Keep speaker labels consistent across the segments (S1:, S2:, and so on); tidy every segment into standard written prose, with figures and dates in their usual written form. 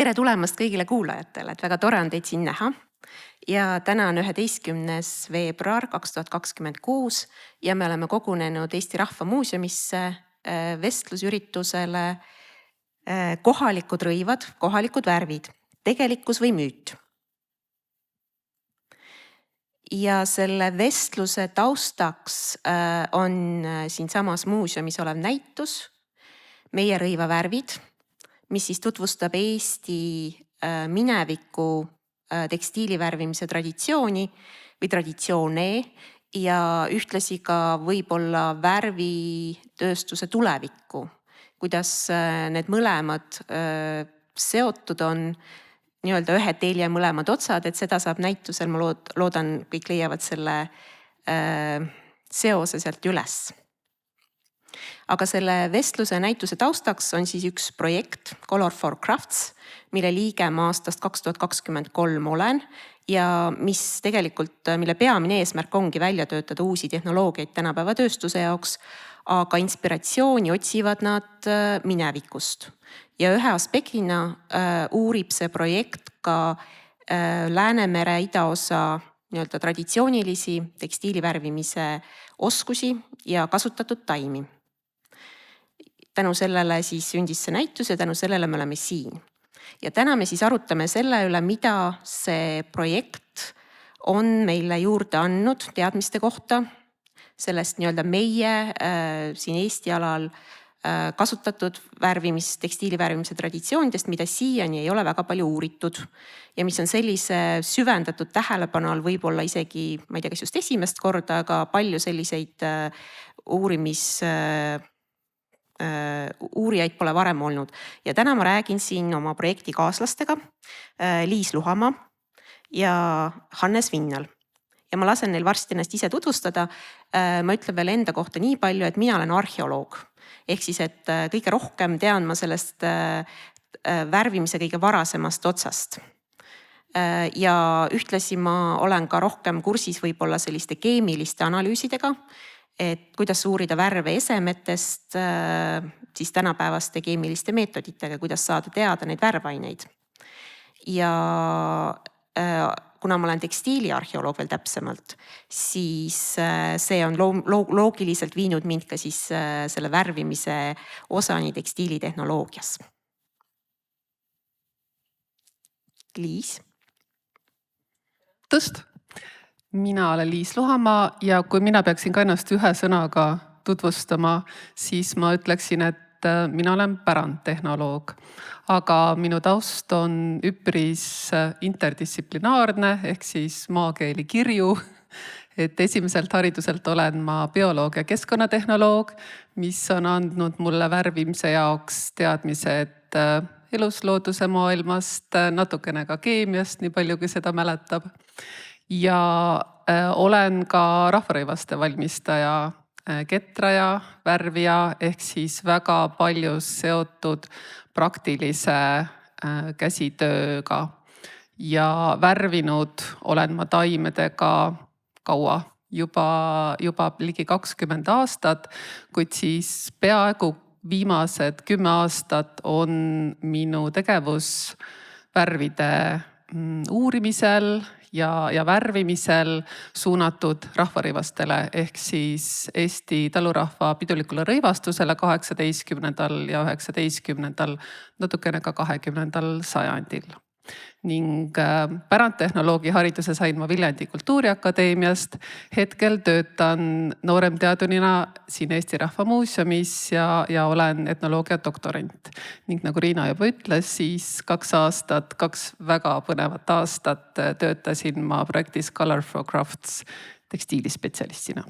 S1: Tere tulemast kõigile kuulajatele, et väga tore on teid siin näha. Ja täna on 11. veebruar 2026 ja me oleme kogunenud Eesti Rahva Muuseumisse vestlusüritusele kohalikud rõivad, kohalikud värvid, tegelikkus või müüt. Ja selle vestluse taustaks on siinsamas muuseumis olev näitus Meie rõivavärvid, mis siis tutvustab Eesti mineviku tekstiilivärvimise traditsiooni või traditsioone ja ühtlasi ka võib-olla värvitööstuse tulevikku. Kuidas need mõlemad seotud on, nii-öelda ühe telje mõlemad otsad, et seda saab näitusel, ma loodan, kõik leiavad selle seose sealt üles. Aga selle vestluse näituse taustaks on siis üks projekt Color for Crafts, mille liige ma aastast 2023 olen ja mille peamine eesmärk ongi välja töötada uusi tehnoloogiaid tänapäeva tööstuse jaoks, aga inspiratsiooni otsivad nad minevikust. Ja ühe aspektina uurib see projekt ka Läänemere idaosa nii-öelda traditsioonilisi tekstiilivärvimise oskusi ja kasutatud taimi. Tänu sellele siis sündis see näitus ja tänu sellele me oleme siin. Ja täna me siis arutame selle üle, mida see projekt on meile juurde andnud teadmiste kohta, sellest nii-öelda meie siin Eesti alal kasutatud tekstiilivärvimise traditsioonidest, mida siiani ei ole väga palju uuritud ja mis on sellise süvendatud tähelepanu all võib-olla isegi, ma ei tea, kas just esimest korda, aga palju selliseid uurijaid pole varem olnud. Ja täna ma räägin siin oma projektikaaslastega Liis Luhamaa ja Hannes Vinnal. Ja ma lasen neil varsti ennast ise tutvustada. Ma ütlen veel enda kohta nii palju, et mina olen arheoloog. Ehk siis, et kõige rohkem tean ma sellest värvimise kõige varasemast otsast. Ja ühtlasi ma olen ka rohkem kursis võib-olla selliste keemiliste analüüsidega, et kuidas uurida värve esemetest siis tänapäevaste keemiliste meetoditega, kuidas saada teada neid värvaineid. Ja kuna ma olen tekstiiliarheoloog veel täpsemalt, siis see on loogiliselt viinud mind ka siis selle värvimise osani tekstiilitehnoloogias. Liis.
S2: Tõst! Mina olen Liis Luhamaa ja kui mina peaksin ka ennast ühe sõnaga tutvustama, siis ma ütleksin, et mina olen pärandtehnoloog. Aga minu taust on üpris interdistsiplinaarne ehk siis maakeeli kirju. Et esimeselt hariduselt olen ma bioloog ja keskkonnatehnoloog, mis on andnud mulle värvimise jaoks teadmised eluslooduse maailmast, natukene ka keemiast, nii palju kui seda mäletab. Ja olen ka rahvarõivaste valmistaja, ketraja, värvija ehk siis väga palju seotud praktilise käsitööga. Ja värvinud olen ma taimedega kaua, juba ligi 20 aastat, kuid siis peaaegu viimased 10 aastat on minu tegevus värvide uurimisel ja värvimisel suunatud rahvarõivastele ehk siis Eesti talurahva pidulikule rõivastusele 18. ja 19. natukene ka 20. sajandil. Ning pärandtehnoloogi hariduse sain ma Viljandi Kultuuriakadeemiast. Hetkel töötan nooremteadurina siin Eesti Rahva Muuseumis ja olen etnoloogia doktorant. Ning nagu Riina juba ütles, siis 2 väga põnevat aastat töötasin ma projektis Color for Crafts tekstiilispetsialistina.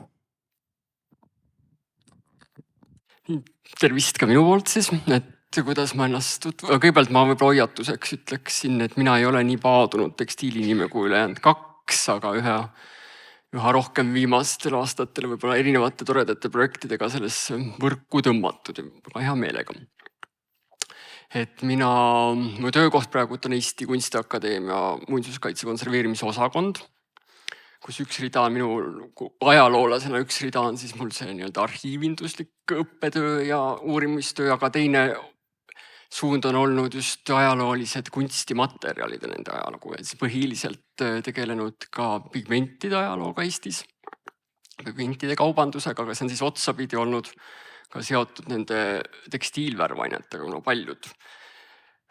S3: Tervist ka minu poolt siis, et kuidas ma ennast kõigepealt ma võib-olla hoiatuseks ütleksin, et mina ei ole nii paadunud tekstiilinime kui ülejäänud 2, aga üha rohkem viimastel aastatel võib-olla erinevate toredate projektidega sellesse võrku tõmmatud ja väga hea meelega. Et mu töökoht praegu on Eesti Kunstiakadeemia muinsuskaitse konserveerimise osakond, kus üks rida on minu ajaloolasena, üks rida on siis mul see nii-öelda arhiivinduslik õppetöö ja uurimistöö, aga teine suund on olnud just ajaloolised kunstimaterjalid ja nende ajalugu, et siis põhiliselt tegelenud ka pigmentide ajalooga Eestis, pigmentide kaubandusega, aga see on siis otsapidi olnud ka seotud nende tekstiilvärvainetega, kuna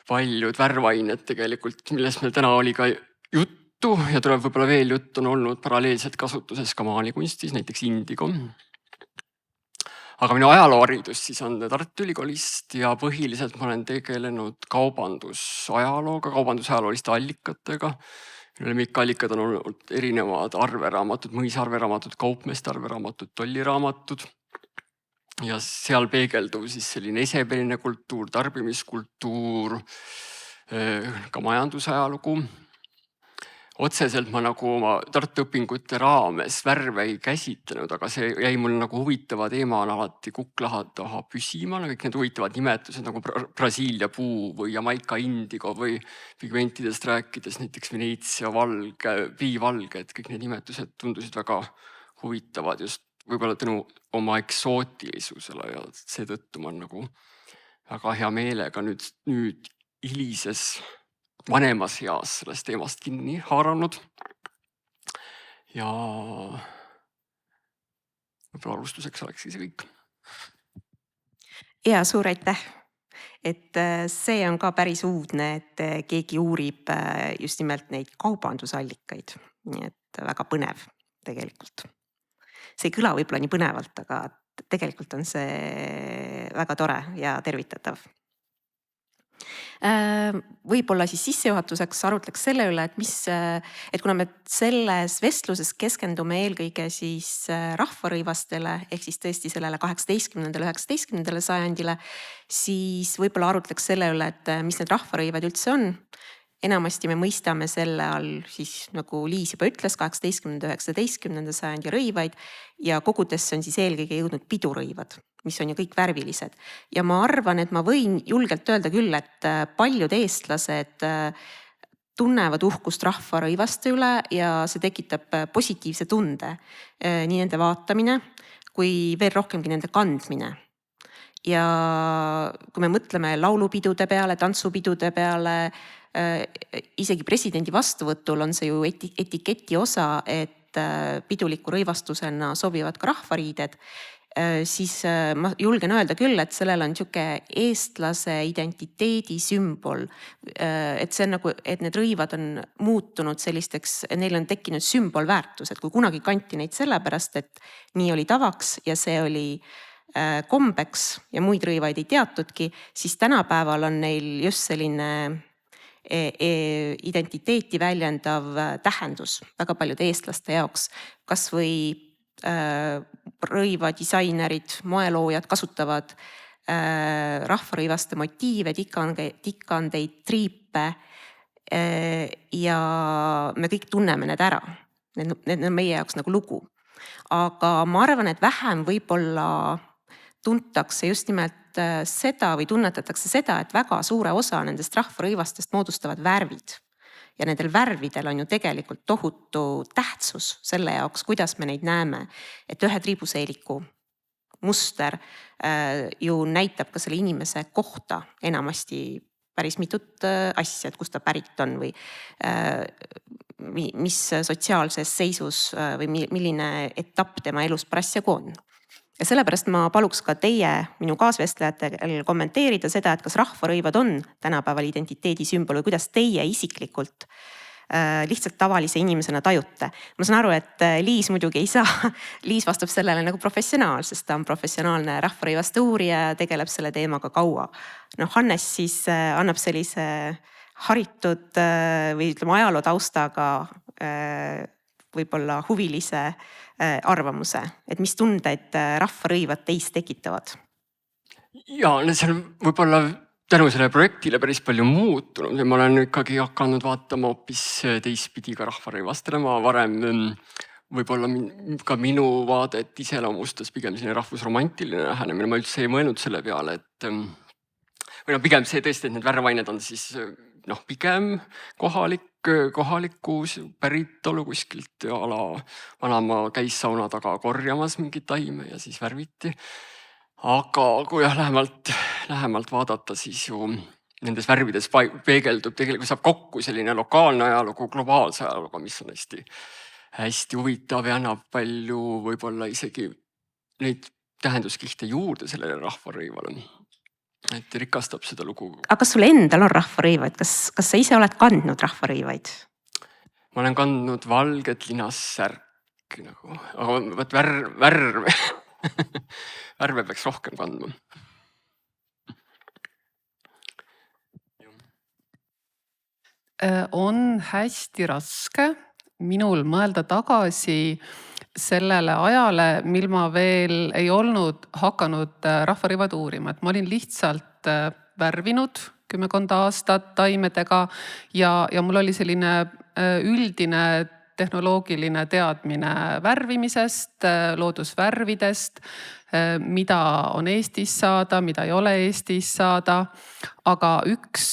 S3: paljud värvained tegelikult, millest meil täna oli ka juttu ja tuleb võib-olla veel juttu, on olnud paralleelselt kasutuses ka maalikunstis, näiteks indigo. Aga minu ajalooharidus siis on Tartu Ülikoolist ja põhiliselt ma olen tegelenud kaubandusajalooga, kaubandusajalooliste allikatega. Lemmikallikad on olnud erinevad arveraamatud, mõisarveraamatud, kaupmeeste arveraamatud, tolliraamatud. Ja seal peegeldub siis selline esemeline kultuur, tarbimiskultuur, ka majandusajalugu. Otseselt ma nagu oma Tartu õpingute raames värve ei käsitlenud, aga see jäi mul nagu huvitava teemana alati kuklaha taha püsima, kõik need huvitavad nimetused nagu Brasiilia puu või Jamaica indigo või pigmentidest rääkides näiteks Veneetsia valge, piivalge, et kõik need nimetused tundusid väga huvitavad just võib-olla tänu oma eksootilisusele ja seetõttu ma nagu väga hea meelega nüüd hilises vanemas eas sellest teemast kinni haaranud. Ja võib-olla alustuseks oleks see kõik.
S1: Ja suur aitäh! Et see on ka päris uudne, et keegi uurib just nimelt neid kaubandusallikaid. Nii et väga põnev tegelikult. See ei kõla võib-olla nii põnevalt, aga tegelikult on see väga tore ja tervitatav. Võib-olla siis sissejuhatuseks arutleks selle üle, et kuna me selles vestluses keskendume eelkõige siis rahvarõivastele ehk siis tõesti sellele 18. 19. sajandile, siis võib-olla arutleks selle üle, et mis need rahvarõivad üldse on. Enamasti me mõistame selle all siis nagu Liis juba ütles 18. 19. sajandi rõivaid ja kogudesse on siis eelkõige jõudnud pidurõivad, mis on ju kõik värvilised. Ja ma arvan, et ma võin julgelt öelda küll, et paljud eestlased tunnevad uhkust rahvarõivaste üle ja see tekitab positiivse tunde. Nii nende vaatamine kui veel rohkemgi nende kandmine. Ja kui me mõtleme laulupidude peale, tantsupidude peale, isegi presidendi vastuvõtul on see ju etiketi osa, et piduliku rõivastusena sobivad ka rahvariided, siis ma julgen öelda küll, et sellel on sihuke eestlase identiteedi sümbol. Et see on nagu, et need rõivad on muutunud sellisteks, neil on tekkinud sümbolväärtus, et kui kunagi kanti neid sellepärast, et nii oli tavaks ja see oli kombeks ja muid rõivaid ei teatudki, siis tänapäeval on neil just selline identiteeti väljendav tähendus väga paljude eestlaste jaoks. Kas või rõivadisainerid, moeloojad kasutavad rahvarõivaste motiive, tikandeid, triipe ja me kõik tunneme need ära. Need on meie jaoks nagu lugu. Aga ma arvan, et vähem võib-olla tuntakse just nimelt seda või tunnetatakse seda, et väga suure osa nendest rahvarõivastest moodustavad värvid. Ja nendel värvidel on ju tegelikult tohutu tähtsus selle jaoks, kuidas me neid näeme. Et ühe triibuseeliku muster ju näitab ka selle inimese kohta enamasti päris mitut asja, et kust ta pärit on või mis sotsiaalses seisus või milline etapp tema elus parasjagu on. Ja sellepärast ma paluks ka teie, minu kaasvestlejatel kommenteerida seda, et kas rahvarõivad on tänapäeval identiteedi sümbol või kuidas teie isiklikult lihtsalt tavalise inimesena tajute. Ma saan aru, et Liis muidugi ei saa, Liis vastab sellele nagu professionaal, sest ta on professionaalne rahvarõivaste uurija ja tegeleb selle teemaga kaua. Hannes siis annab sellise haritud või ütleme ajaloo taustaga võib-olla huvilise arvamuse, et mis tundeid rahvarõivad teist tekitavad?
S3: Ja see on võib-olla tänu sellele projektile päris palju muutunud ja ma olen ikkagi hakanud vaatama hoopis teistpidi ka rahvarõivastele. Ma varem võib-olla ka minu vaadet iseloomustas pigem selline rahvusromantiline lähenemine. Ma üldse ei mõelnud selle peale, et või pigem see tõesti, et need värvained on siis pigem kohaliku päritolu kuskilt ja vanaema käis sauna taga korjamas mingit taime ja siis värviti. aga kui lähemalt vaadata, siis ju nendes värvides peegeldub, tegelikult saab kokku selline lokaalne ajalugu globaalse ajalugu, mis on hästi huvitav ja annab palju võib-olla isegi neid tähenduskihte juurde sellele rahvarõivale. Et rikastab seda lugu.
S1: Aga kas sul endal on rahvarõivaid? Kas sa ise oled kandnud rahvarõivaid?
S3: Ma olen kandnud valget linassärki nagu, aga võt värve värve peaks rohkem kandma.
S2: On hästi raske minul mõelda tagasi sellele ajale, mil ma veel ei olnud hakanud rahvarõivaid uurima, et ma olin lihtsalt värvinud 10 aastat taimedega ja mul oli selline üldine tehnoloogiline teadmine värvimisest, loodusvärvidest, mida on Eestis saada, mida ei ole Eestis saada. Aga üks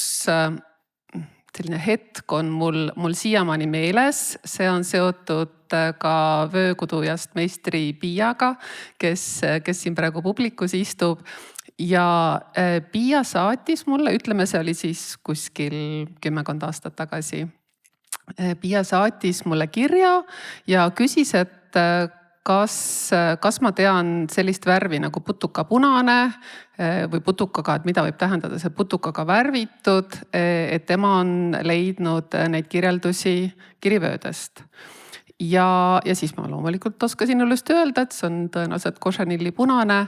S2: selline hetk on mul siiamaani meeles, see on seotud ka vöökudujast meistri Piiaga, kes siin praegu publikus istub. Ja Piia saatis mulle, ütleme see oli siis kuskil 10 aastat tagasi. Piia saatis mulle kirja ja küsis, et kas ma tean sellist värvi nagu putukapunane või putukaga, et mida võib tähendada see putukaga värvitud, et tema on leidnud neid kirjeldusi kirivöödest. Ja siis ma loomulikult oskasin ilusti öelda, et see on tõenäoliselt košanilli punane.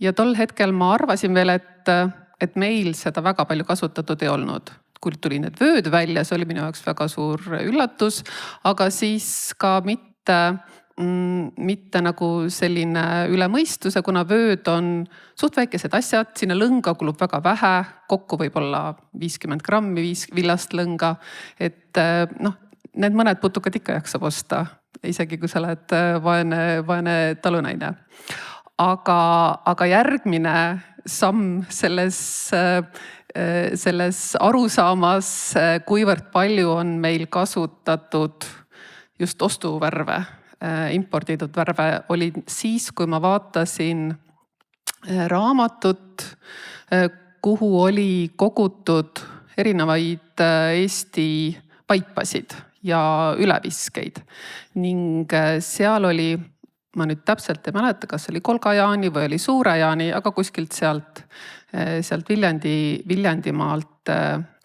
S2: Ja tol hetkel ma arvasin veel, et meil seda väga palju kasutatud ei olnud. Kui tuli need vööd välja, see oli minu jaoks väga suur üllatus, aga siis ka mitte nagu selline üle mõistuse, kuna vööd on suht väikesed asjad, sinna lõnga kulub väga vähe, kokku võib-olla 50 grammi villast lõnga. Et need mõned putukad ikka jaksab osta, isegi kui sa oled vaene talunaine. Aga järgmine samm selles arusaamas, kuivõrd palju on meil kasutatud just ostuvärve, imporditud värve, oli siis, kui ma vaatasin raamatut, kuhu oli kogutud erinevaid Eesti vaipasid ja üleviskeid. Ning seal oli, ma nüüd täpselt ei mäleta, kas oli Kolga-Jaani või oli Suure-Jaani, aga kuskilt sealt Viljandimaalt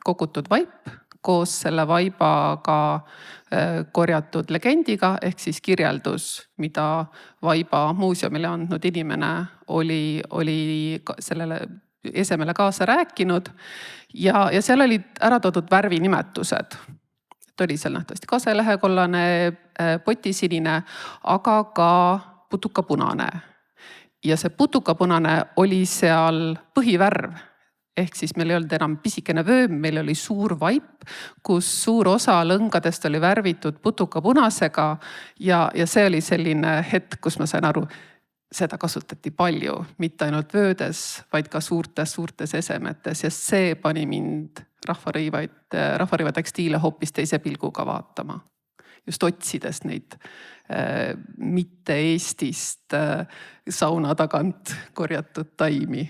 S2: kogutud vaip koos selle vaibaga korjatud legendiga ehk siis kirjeldus, mida vaiba muuseumile andnud inimene oli sellele esemele kaasa rääkinud. Ja seal olid ära toodud värvinimetused. Oli seal nähtavasti kaselehekollane, potisinine, aga ka putukapunane. Ja see putukapunane oli seal põhivärv. Ehk siis meil ei olnud enam pisikene vöö, meil oli suur vaip, kus suur osa lõngadest oli värvitud putukapunasega. Ja see oli selline hetk, kus ma sain aru, seda kasutati palju, mitte ainult vöödes, vaid ka suurtes esemetes. Ja see pani mind rahvarõiva tekstiile hoopis teise pilguga vaatama. Just otsides neid mitte Eestist sauna tagant korjatud taimi.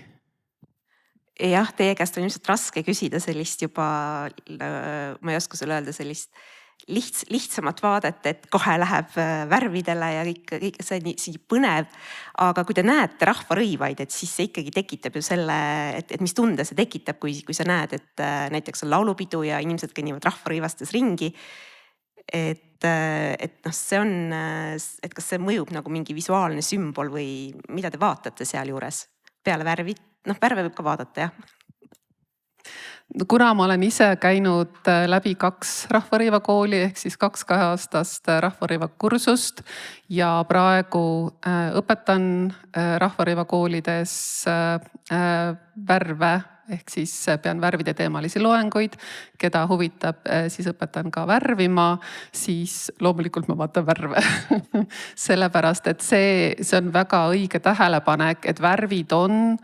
S1: Jah, teie käest on ilmselt raske küsida sellist juba, ma ei oska sulle öelda sellist lihtsamat vaadet, et kohe läheb värvidele ja kõik see nii põnev. Aga kui te näete rahvarõivaid, et siis see ikkagi tekitab ju selle, et mis tunde see tekitab, kui sa näed, et näiteks on laulupidu ja inimesed kõnnivad rahvarõivastes ringi. Et see on, et kas see mõjub nagu mingi visuaalne sümbol või mida te vaatate seal juures peale värvid? Värve võib ka vaadata, jah.
S2: Kuna ma olen ise käinud läbi 2 rahvarõivakooli ehk siis 2 aastast rahvarõivakursust ja praegu õpetan rahvarõivakoolides värve ehk siis pean värvide teemalisi loenguid, keda huvitab, siis õpetan ka värvima, siis loomulikult ma vaatan värve. Sellepärast, et see on väga õige tähelepanek, et värvid on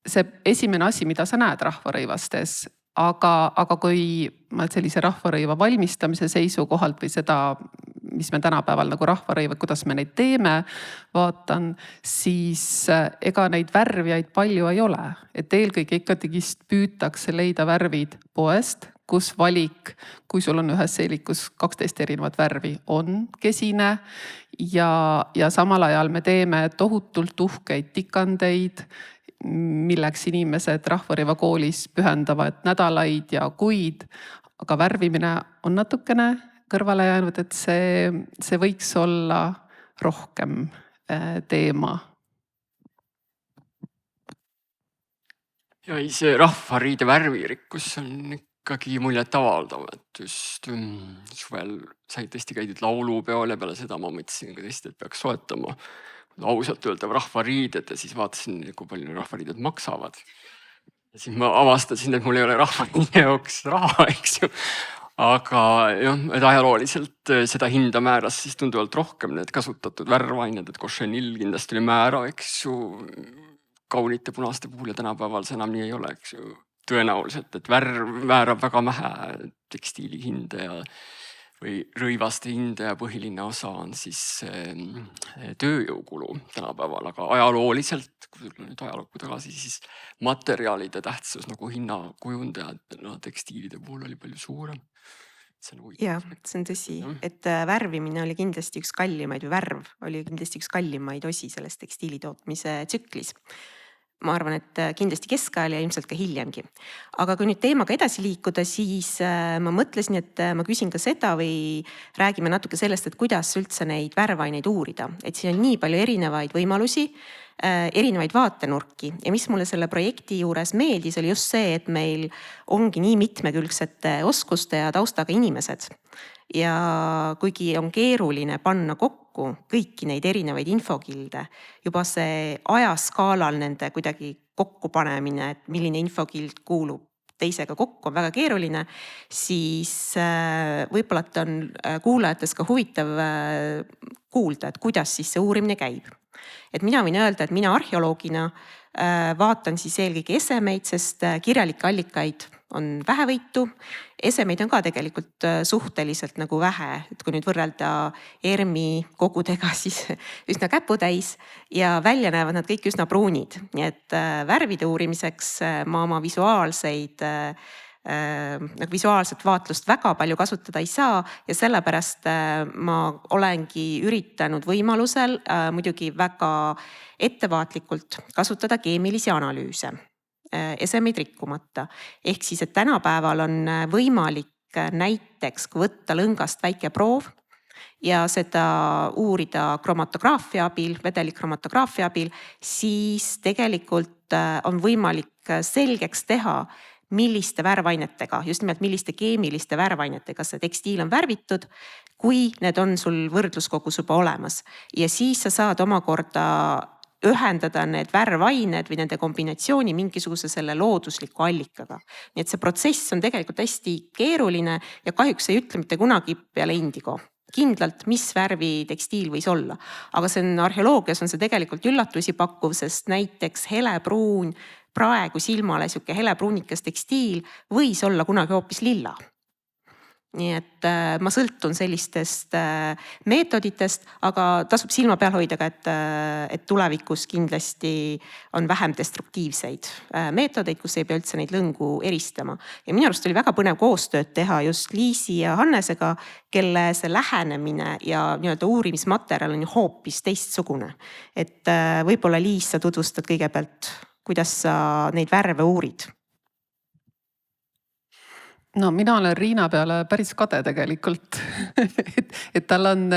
S2: see esimene asi, mida sa näed rahvarõivastes. Aga kui ma sellise rahvarõiva valmistamise seisukohalt või seda, mis me tänapäeval nagu rahvarõive, kuidas me neid teeme, vaatan, siis ega neid värvijaid palju ei ole. Et eelkõige ikkagi püütakse leida värvid poest, kus valik, kui sul on ühes seelikus 12 erinevat värvi, on kesine ja samal ajal me teeme tohutult uhkeid tikandeid, milleks inimesed Rahvarõiva koolis pühendavad nädalaid ja kuid, aga värvimine on natukene kõrvale jäänud, et see võiks olla rohkem teema.
S3: Ja ei, see rahvariide värvirikkus on ikkagi muljetavaldav, et just suvel sai tõesti käidud laulupeol ja peale seda ma mõtlesin ka tõesti, et peaks soetama ausalt öelda rahvariided ja siis vaatasin, kui palju rahvariided maksavad. Ja siis ma avastasin, et mul ei ole rahvariide jaoks raha, eks ju. Aga jah, et ajalooliselt seda hinda määras siis tunduvalt rohkem need kasutatud värvained, et Cochenil kindlasti oli määra, eks ju, kaunite punaste puhul ja tänapäeval see enam nii ei ole, eks ju. Tõenäoliselt, et värv määrab väga vähe tekstiili hinde või rõivaste hinde ja põhiline osa on siis tööjõukulu tänapäeval, aga ajalooliselt, kui sul on nüüd ajalukku tagasi, siis materjalide tähtsus nagu hinnakujundajad tekstiilide puhul oli palju suurem.
S1: Jah, see on tõsi, et värvimine oli kindlasti üks kallimaid või värv oli kindlasti üks kallimaid osi selles tekstiilitootmise tsüklis. Ma arvan, et kindlasti keskajal ja ilmselt ka hiljemgi. Aga kui nüüd teemaga edasi liikuda, siis ma mõtlesin, et ma küsin ka seda või räägime natuke sellest, et kuidas üldse neid värvaineid uurida. Et siin on nii palju erinevaid võimalusi, erinevaid vaatenurki ja mis mulle selle projekti juures meeldis, oli just see, et meil ongi nii mitmekülgsete oskuste ja taustaga inimesed. Ja kuigi on keeruline panna kokku kõiki neid erinevaid infokilde, juba see ajaskaalal nende kuidagi kokkupanemine, et milline infokild kuulub teisega kokku on väga keeruline, siis võib-olla on kuulajates ka huvitav kuulda, et kuidas siis see uurimine käib. Et mina võin öelda, et mina arheoloogina vaatan siis eelkõige esemeid, sest kirjalikke allikaid on vähevõitu. Esemeid on ka tegelikult suhteliselt nagu vähe, et kui nüüd võrrelda ERMi kogudega, siis üsna käputäis ja välja näevad nad kõik üsna pruunid. Nii et värvide uurimiseks ma oma visuaalset vaatlust väga palju kasutada ei saa ja sellepärast ma olengi üritanud võimalusel muidugi väga ettevaatlikult kasutada keemilisi analüüse, esemeid rikkumata. Ehk siis, et tänapäeval on võimalik näiteks võtta lõngast väike proov ja seda uurida kromatograafia abil, vedelikkromatograafia abil, siis tegelikult on võimalik selgeks teha, milliste värvainetega, just nimelt milliste keemiliste värvainetega see tekstiil on värvitud, kui need on sul võrdluskogus juba olemas. Ja siis sa saad omakorda ühendada need värvained või nende kombinatsiooni mingisuguse selle loodusliku allikaga. Nii et see protsess on tegelikult hästi keeruline ja kahjuks ei ütle mitte kunagi peale indigo. Kindlalt, mis värvi tekstiil võis olla. Aga see on arheoloogias on see tegelikult üllatusi pakkuv, sest näiteks helepruun, praegu silmale siuke helepruunikas tekstiil võis olla kunagi hoopis lilla. Nii et ma sõltun sellistest meetoditest, aga tasub silma peal hoida ka, et tulevikus kindlasti on vähem destruktiivseid meetodeid, kus ei pea üldse neid lõngu eristama. Ja minu arust oli väga põnev koostööd teha just Liisi ja Hannesega, kelle see lähenemine ja nii-öelda uurimismaterjal on ju hoopis teistsugune. Et võib-olla Liis, sa tutvustad kõigepealt, kuidas sa neid värve uurid?
S2: No mina olen Riina peale päris kade tegelikult, et tal on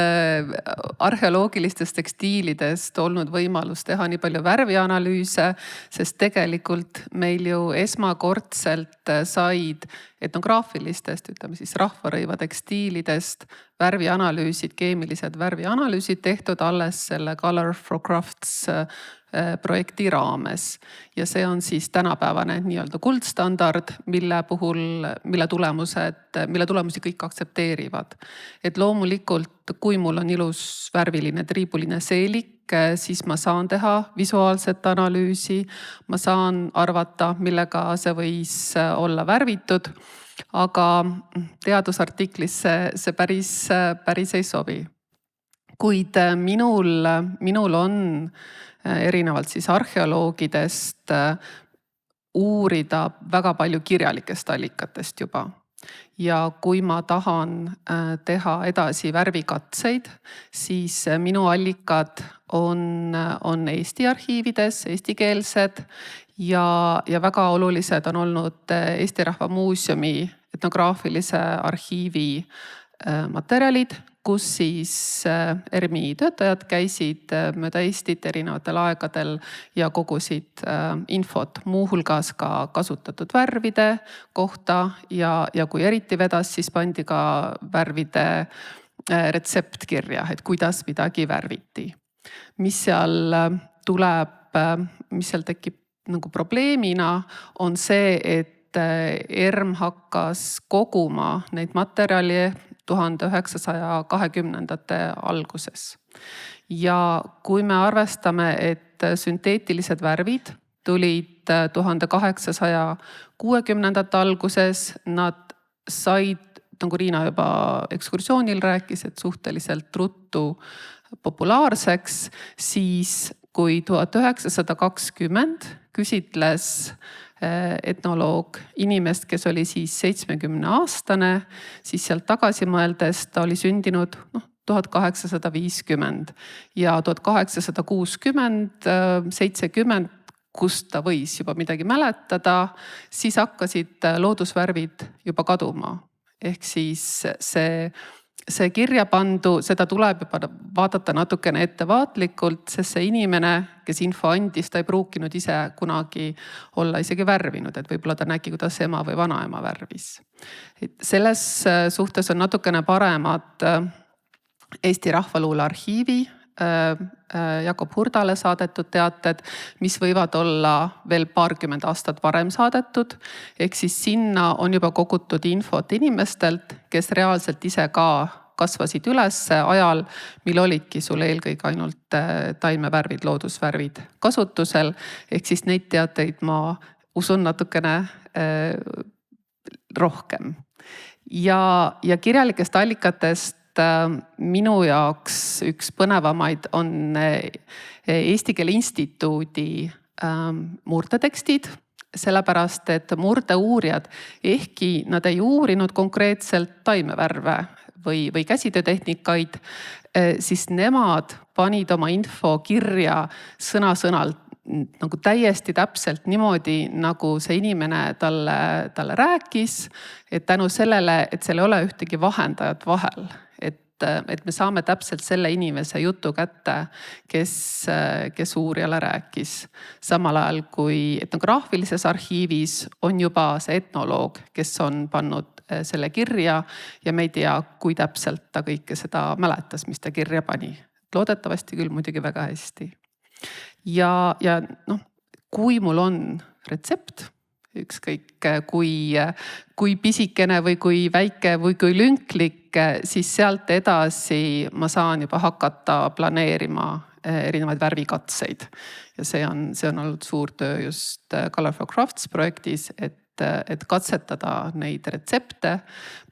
S2: arheoloogilistest tekstiilidest olnud võimalus teha nii palju värvianalüüse, sest tegelikult meil ju esmakordselt said etnograafilistest, ütleme siis rahvarõiva tekstiilidest värvianalüüsid, keemilised värvianalüüsid tehtud alles selle Color for Crafts projekti raames. Ja see on siis tänapäevane nii-öelda kuldstandard, mille tulemusi kõik aktsepteerivad. Et loomulikult, kui mul on ilus värviline triibuline seelik, siis ma saan teha visuaalset analüüsi, ma saan arvata, millega see võis olla värvitud. aga teadusartiklisse see päris ei sobi. Kuid minul on erinevalt siis arheoloogidest uurida väga palju kirjalikest allikatest juba. Ja kui ma tahan teha edasi värvikatseid, siis minu allikad on Eesti arhiivides, eestikeelsed ja väga olulised on olnud Eesti Rahva Muuseumi etnograafilise arhiivi materjalid, kus siis ERMi töötajad käisid mööda Eestit erinevatel aegadel ja kogusid infot, muuhulgas ka kasutatud värvide kohta ja kui eriti vedas, siis pandi ka värvide retsept kirja, et kuidas midagi värviti. Mis seal tekib nagu probleemina, on see, et ERM hakkas koguma neid materjali 1920ndate alguses. Ja kui me arvestame, et sünteetilised värvid tulid 1860ndate alguses, nad said, nagu Riina juba ekskursioonil rääkis, et suhteliselt ruttu populaarseks, siis kui 1920 küsitles etnoloog inimest, kes oli siis 70-aastane, siis sealt tagasi mõeldes ta oli sündinud 1850 ja 1860-70, kus ta võis juba midagi mäletada, siis hakkasid loodusvärvid juba kaduma. Ehk siis see kirja pandu, seda tuleb juba vaadata natukene ettevaatlikult, sest see inimene, kes info andis, ta ei pruukinud ise kunagi olla isegi värvinud, et võib-olla ta nägi, kuidas ema või vanaema värvis. Selles suhtes on natukene paremad Eesti Rahvaluule arhiivi Jakob Hurdale saadetud teated, mis võivad olla veel paarkümmend aastat varem saadetud. Ehk siis sinna on juba kogutud infot inimestelt, kes reaalselt ise ka kasvasid üles ajal, mil olidki sul eelkõige ainult taimevärvid, loodusvärvid kasutusel. Ehk siis neid teateid ma usun natukene rohkem. Ja kirjalikest allikatest minu jaoks üks põnevamaid on Eesti Keele Instituudi murdetekstid, sellepärast et murdeuurijad, ehkki nad ei uurinud konkreetselt taimevärve või käsitöötehnikaid, siis nemad panid oma info kirja sõna-sõnalt nagu täiesti täpselt niimoodi, nagu see inimene talle rääkis, et tänu sellele, et seal ei ole ühtegi vahendajat vahel. Et me saame täpselt selle inimese jutu kätte, kes uurijale rääkis. Samal ajal kui etnograafilises arhiivis on juba see etnoloog, kes on pannud selle kirja ja me ei tea, kui täpselt ta kõike seda mäletas, mis ta kirja pani. Loodetavasti küll muidugi väga hästi. Ja kui mul on retsept, ükskõik kui pisikene või kui väike või kui lünklik, siis sealt edasi ma saan juba hakata planeerima erinevaid värvikatseid. Ja see on olnud suur töö just Color for Crafts projektis, et katsetada neid retsepte,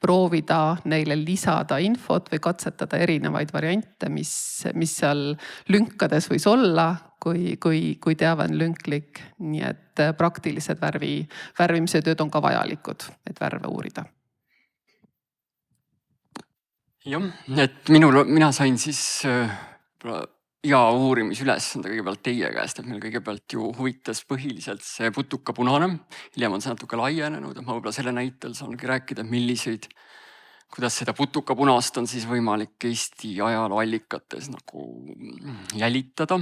S2: proovida neile lisada infot või katsetada erinevaid variante, mis seal lünkades võis olla, kui teave on lünklik. Nii et praktilised värvimise tööd on ka vajalikud, et värve uurida.
S3: Jah, et mina sain siis ja uurimisülesande kõigepealt teie käest, et meil kõigepealt ju huvitas põhiliselt see putukapunane. Hiljem on see natuke laienenud, et ma võib-olla selle näitel saangi rääkida, kuidas seda putukapunast on siis võimalik Eesti ajalooallikates nagu jälitada.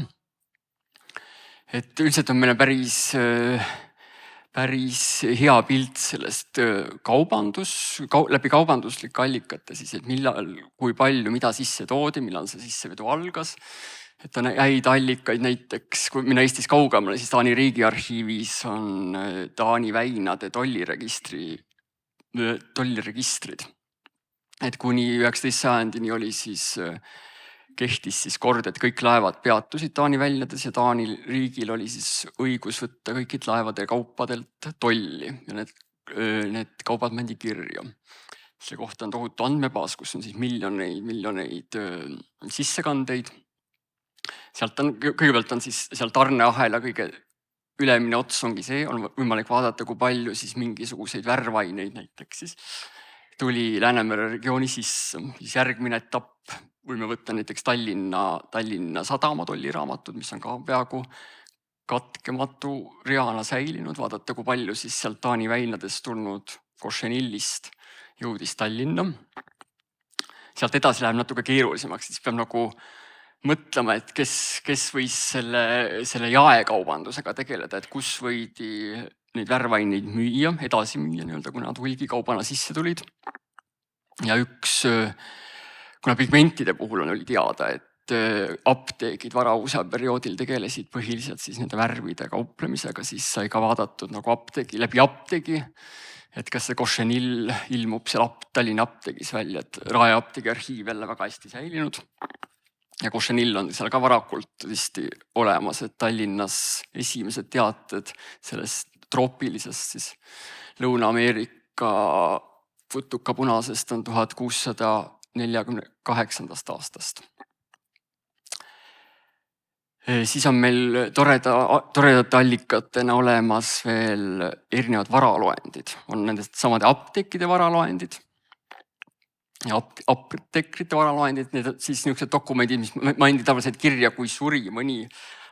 S3: Et üldiselt on meil päris hea pilt sellest läbi kaubanduslike allikate siis, et millal, kui palju, mida sisse toodi, millal see sissevedu algas. Et on häid allikaid näiteks, kui minna Eestis kaugemale, siis Taani riigiarhiivis on Taani väinade tollirregistrid. Et kuni 19. sajandini kehtis siis kord, et kõik laevad peatusid Taani väljades ja Taani riigil oli siis õigus võtta kõikilt laevade ja kaupadelt tolli. Ja need need kaubad pandi kirja. Selle kohta on tohutu andmebaas, kus on siis miljoneid sissekandeid. Sealt on, kõigepealt on siis seal tarneahela kõige ülemine ots ongi see, on võimalik vaadata, kui palju siis mingisuguseid värvaineid näiteks siis tuli Läänemere regiooni sisse. Siis järgmine etapp võime võtta näiteks Tallinna Sadama tolliraamatud, mis on ka peaaegu katkematu reana säilinud, vaadata, kui palju siis sealt Taani väinadest tulnud Cochenillist jõudis Tallinna. Sealt edasi läheb natuke keerulisemaks, siis peab nagu mõtlema, et kes võis selle jaekaubandusega tegeleda, et kus võidi neid värvaineid müüa, edasi müüa, kui nad hulgikaubana sisse tulid. Ja kuna pigmentide puhul oli teada, et apteegid varausa perioodil tegelesid põhiliselt siis nende värvide kauplemisega, siis sai ka vaadatud nagu läbi apteegi, et kas see Cochenill ilmub seal Tallinna apteegis välja, et Rae apteegi arhiiv jälle väga hästi säilinud. Ja Cochenill on seal ka varakult tõesti olemas, et Tallinnas esimesed teated sellest troopilisest siis Lõuna-Ameerika putukapunasest on 1648. aastast. Siis on meil toredate allikatena olemas veel erinevad varaloendid. On nendest samade apteekide varaloendid ja apteekrite varaloendid. Need on siis niisugused dokumendid, mis mandi tavaliselt kirja, kui suri mõni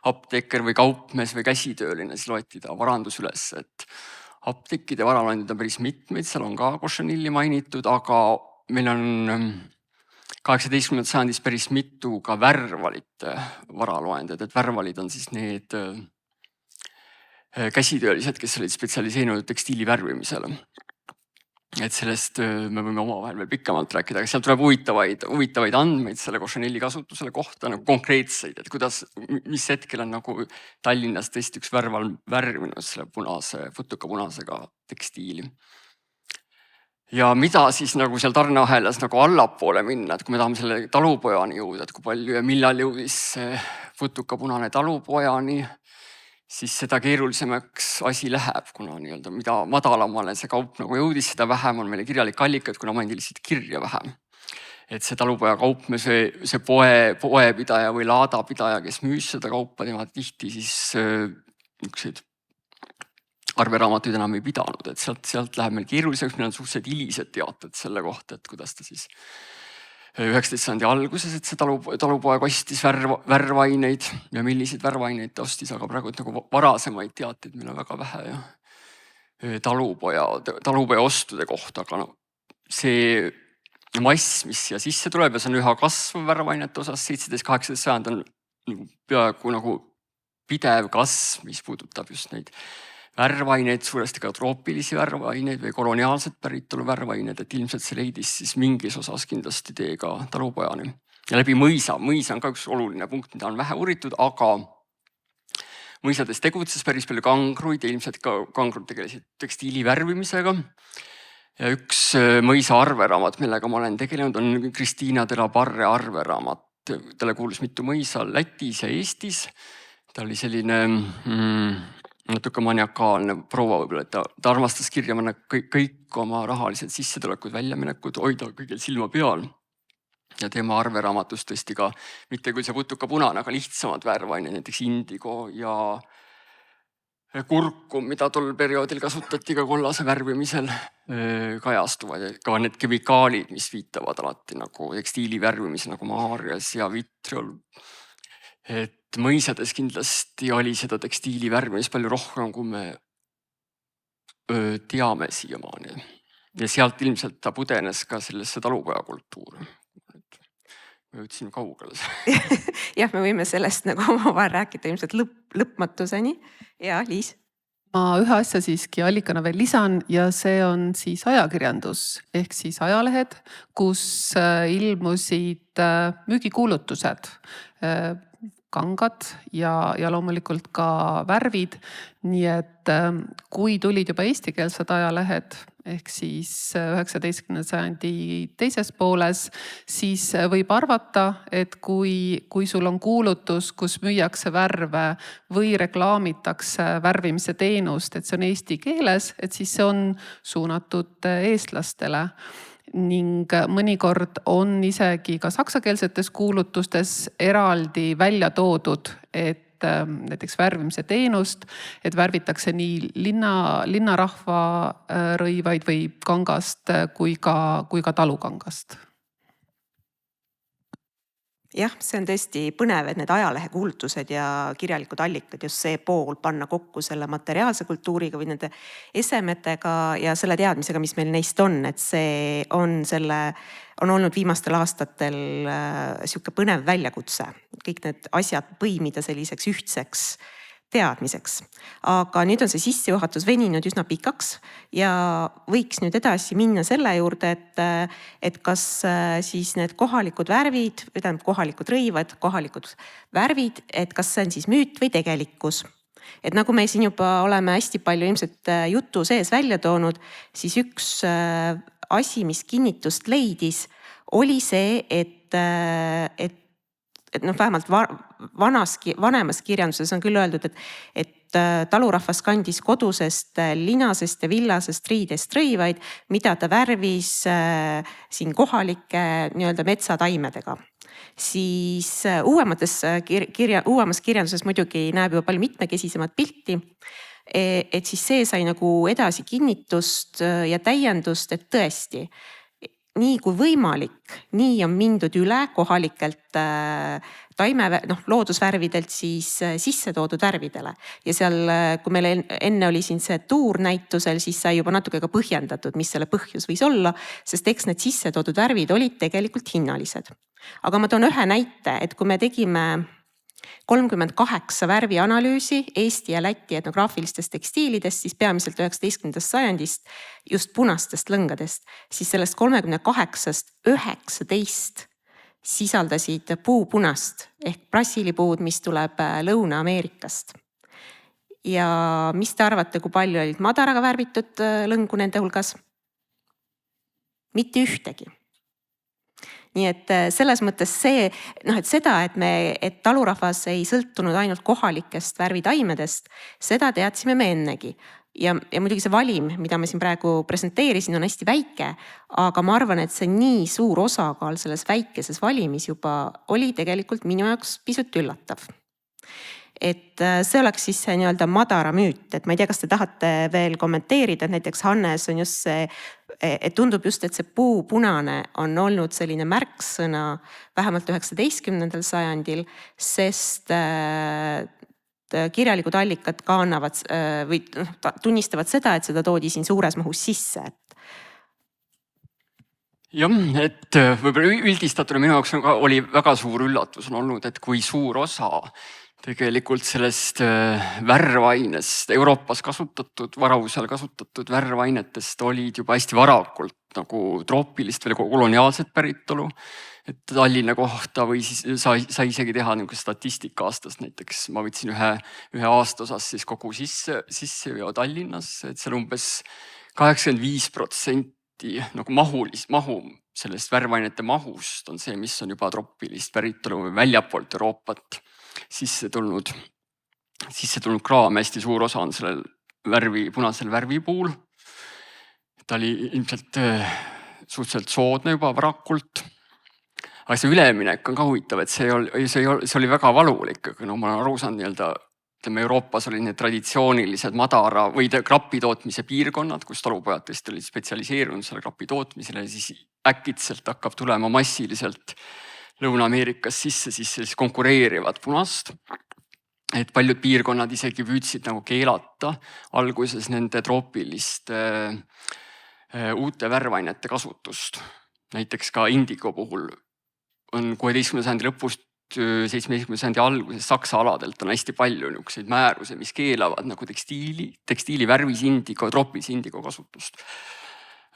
S3: apteeker või kaupmees või käsitööline, siis loeti ta varandus üles. Et apteekide varaloendid on päris mitmeid, seal on ka Cochenilli mainitud, aga meil on 18. sajandis päris mitu ka värvalite varaloendid, et värvalid on siis need käsitöölised, kes olid spetsialiseerinud tekstiili värvimisele. Et sellest me võime omavahel veel pikemalt rääkida, aga sealt tuleb huvitavaid andmeid selle Cochenilli kasutusele kohta, nagu konkreetseid, et mis hetkel on nagu Tallinnas tõesti üks värval värvinud selle putukapunasega tekstiili. Ja mida siis nagu seal tarneahelas nagu allapoole minna, et kui me tahame selle talupojani jõuda, et kui palju ja millal jõudis see putukapunane talupojani, siis seda keerulisemaks asi läheb, kuna mida madalamale see kaup nagu jõudis, seda vähem on meile kirjalik allikaid, kuna mandi lihtsalt kirja vähem. Et see talupoja kaupmees, see poepidaja või laadapidaja, kes müüs seda kaupa, tema tihti siis niisuguseid arveraamatuid enam ei pidanud, et sealt läheb meil keeruliseks, meil on suhteliselt hilised teated selle kohta, et kuidas ta siis 19. sajandi alguses, et see talupoeg ostis värvaineid ja milliseid värvaineid ta ostis, aga praegu nagu varasemaid teateid meil on väga vähe ja talupoja ostude kohta, aga see mass, mis siia sisse tuleb ja see on üha kasvav värvainete osas, 17-18 sajand on peaaegu nagu pidev kasv, mis puudutab just neid värvaineid, suuresti ka troopilisi värvaineid või koloniaalset päritolu värvaineid, et ilmselt see leidis siis mingis osas kindlasti tee ka talupojani. Ja läbi mõisa on ka üks oluline punkt, mida on vähe uuritud, aga mõisades tegutses päris palju kangruid ja ilmselt ka kangrud tegelesid tekstiili värvimisega. Ja üks mõisa arveraamat, millega ma olen tegelenud, on Kristiina de la Parre arveraamat. Talle kuulus mitu mõisa Lätis ja Eestis. Ta oli selline natuke maniakaalne proua võib-olla, et ta armastas kirja panna kõik oma rahalised sissetulekud, väljaminekud, hoida kõigil silma peal. Ja tema arveraamatus tõesti ka mitte küll see putukapunane, aga lihtsamad värvained, näiteks indigo ja kurkum, mida tol perioodil kasutati ka kollase värvimisel, kajastuvad. Ka need kemikaalid, mis viitavad alati nagu tekstiili värvimisel nagu maarias ja vitriol. Et mõisades kindlasti oli seda tekstiili värvimist palju rohkem, kui me teame siiamaani. Ja sealt ilmselt ta pudenes ka sellesse talupoja kultuuri. Me jõudsin kaugele.
S1: Jah, me võime sellest nagu omavahel rääkida ilmselt lõpmatuseni. Ja Liis?
S2: Ma ühe asja siiski allikana veel lisan ja see on siis ajakirjandus ehk siis ajalehed, kus ilmusid müügikuulutused, kangad ja loomulikult ka värvid. Nii et kui tulid juba eestikeelsed ajalehed, ehk siis 19. sajandi teises pooles, siis võib arvata, et kui sul on kuulutus, kus müüakse värve või reklaamitakse värvimise teenust, et see on eesti keeles, et siis see on suunatud eestlastele. Ning mõnikord on isegi ka saksakeelsetes kuulutustes eraldi välja toodud, et näiteks värvimise teenust, et värvitakse nii linnarahva rõivaid või kangast kui ka talukangast.
S1: Jah, see on tõesti põnev, et need ajalehekuulutused ja kirjalikud allikad, just see pool panna kokku selle materiaalse kultuuriga või nende esemetega ja selle teadmisega, mis meil neist on, et see on olnud viimastel aastatel sihuke põnev väljakutse. Kõik need asjad põimida selliseks ühtseks teadmiseks. Aga nüüd on see sissejuhatus veninud üsna pikaks ja võiks nüüd edasi minna selle juurde, et kas siis need kohalikud värvid, tähendab kohalikud rõivad, kohalikud värvid, et kas see on siis müüt või tegelikkus. Et nagu me siin juba oleme hästi palju ilmselt jutu sees välja toonud, siis üks asi, mis kinnitust leidis, oli see, et vähemalt vanemas kirjanduses on küll öeldud, et talurahvas kandis kodusest linasest ja villasest riidest rõivaid, mida ta värvis siin kohalike nii-öelda metsataimedega. Siis uuemas kirjanduses muidugi näeb juba palju mitmekesisemat pilti. Et siis see sai nagu edasi kinnitust ja täiendust, et tõesti, nii kui võimalik, nii on mindud üle kohalikelt loodusvärvidelt siis sisse toodud värvidele. Ja seal, kui meil enne oli siin see tuur näitusel, siis sai juba natuke ka põhjendatud, mis selle põhjus võis olla, sest eks need sisse toodud värvid olid tegelikult hinnalised. Aga ma toon ühe näite, et kui me tegime 38 värvianalüüsi Eesti ja Läti etnograafilistest tekstiilidest, siis peamiselt 19. sajandist just punastest lõngadest, siis sellest 38-st 19 sisaldasid puupunast ehk brassilipuud, mis tuleb Lõuna-Ameerikast. Ja mis te arvate, kui palju olid madaraga värvitud lõngu nende hulgas? Mitte ühtegi. Nii et selles mõttes see, et seda, et talurahvas ei sõltunud ainult kohalikest värvitaimedest, seda teadsime me ennegi. Ja muidugi see valim, mida ma siin praegu presenteerisin, on hästi väike, aga ma arvan, et see nii suur osakaal selles väikeses valimis juba oli tegelikult minu jaoks pisut üllatav. Et see oleks siis see nii-öelda madara müüt, et ma ei tea, kas te tahate veel kommenteerida, et näiteks Hannes on just see, et tundub just, et see puupunane on olnud selline märksõna vähemalt 19. sajandil, sest kirjalikud allikad ka annavad või tunnistavad seda, et seda toodi siin suures mahus sisse.
S3: Jah, et võib-olla üldistatuna minu jaoks oli väga suur üllatus on olnud, et kui suur osa tegelikult sellest värvainest, Euroopas kasutatud, varausel kasutatud värvainetest olid juba hästi varakult nagu troopilist või koloniaalset päritolu. Et Tallinna kohta või siis sai isegi teha statistika aastast, näiteks ma võtsin ühe aastaosas siis kogu sisseveo Tallinnas, et seal umbes 85% nagu mahu sellest värvainete mahust on see, mis on juba troopilist päritolu või väljapoolt Euroopat sisse tulnud kraam, hästi suur osa on sellel punasel värvipuul. Ta oli ilmselt suhteliselt soodne juba varakult. Aga see üleminek on ka huvitav, et see oli väga valulik, aga ma olen aru saanud Euroopas olid need traditsioonilised madara või krapi tootmise piirkonnad, kus talupojad tõesti olid spetsialiseerunud selle krapi tootmisele ja siis äkitselt hakkab tulema massiliselt Lõuna-Ameerikas sisse siis konkureerivad punast. Et paljud piirkonnad isegi püüdsid nagu keelata alguses nende troopiliste uute värvainete kasutust. Näiteks ka indigo puhul on 16. sajandi lõpust 17. sajandi alguses Saksa aladelt on hästi palju niisuguseid määruse, mis keelavad nagu tekstiili värvis indigo, troopilise indigo kasutust.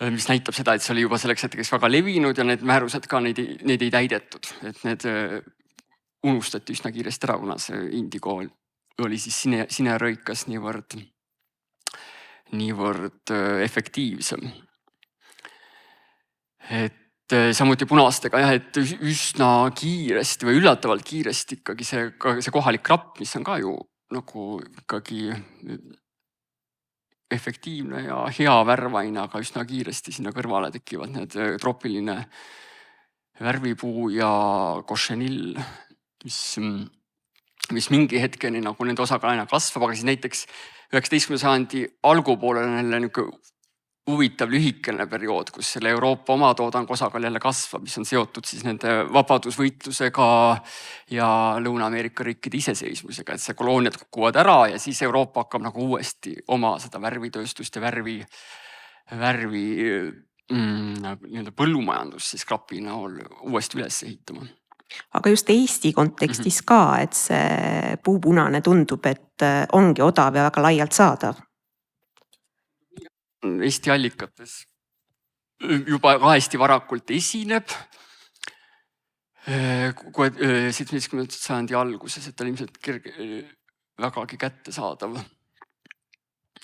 S3: Mis näitab seda, et see oli juba selleks hetkeks väga levinud ja need määrused ka neid ei täidetud. Et need unustati üsna kiiresti ära, kuna see indigo oli siis sinerõikas niivõrd niivõrd efektiivsem. Et samuti punastega jah, et üsna kiiresti või üllatavalt kiiresti ikkagi see kohalik krapp, mis on ka ju nagu ikkagi efektiivne ja hea värvaine, aga üsna kiiresti sinna kõrvale tekivad need troopiline värvipuu ja cochineal, mis mingi hetkeni nagu nende osakaal aina kasvab, aga siis näiteks 19. sajandi algupoolel on jälle niisugune huvitav lühikene periood, kus selle Euroopa omatoodangu osakaal jälle kasvab, mis on seotud siis nende vabadusvõitlusega ja Lõuna-Ameerika riikide iseseisvusega, et see kolooniad kukuvad ära ja siis Euroopa hakkab nagu uuesti oma seda värvitööstust ja värvi nii-öelda põllumajandust siis krapi näol uuesti üles ehitama.
S1: Aga just Eesti kontekstis ka, et see puupunane tundub, et ongi odav ja väga laialt saadav.
S3: Eesti allikates juba ka hästi varakult esineb 17. sajandi alguses, et ta oli ilmselt vägagi kättesaadav.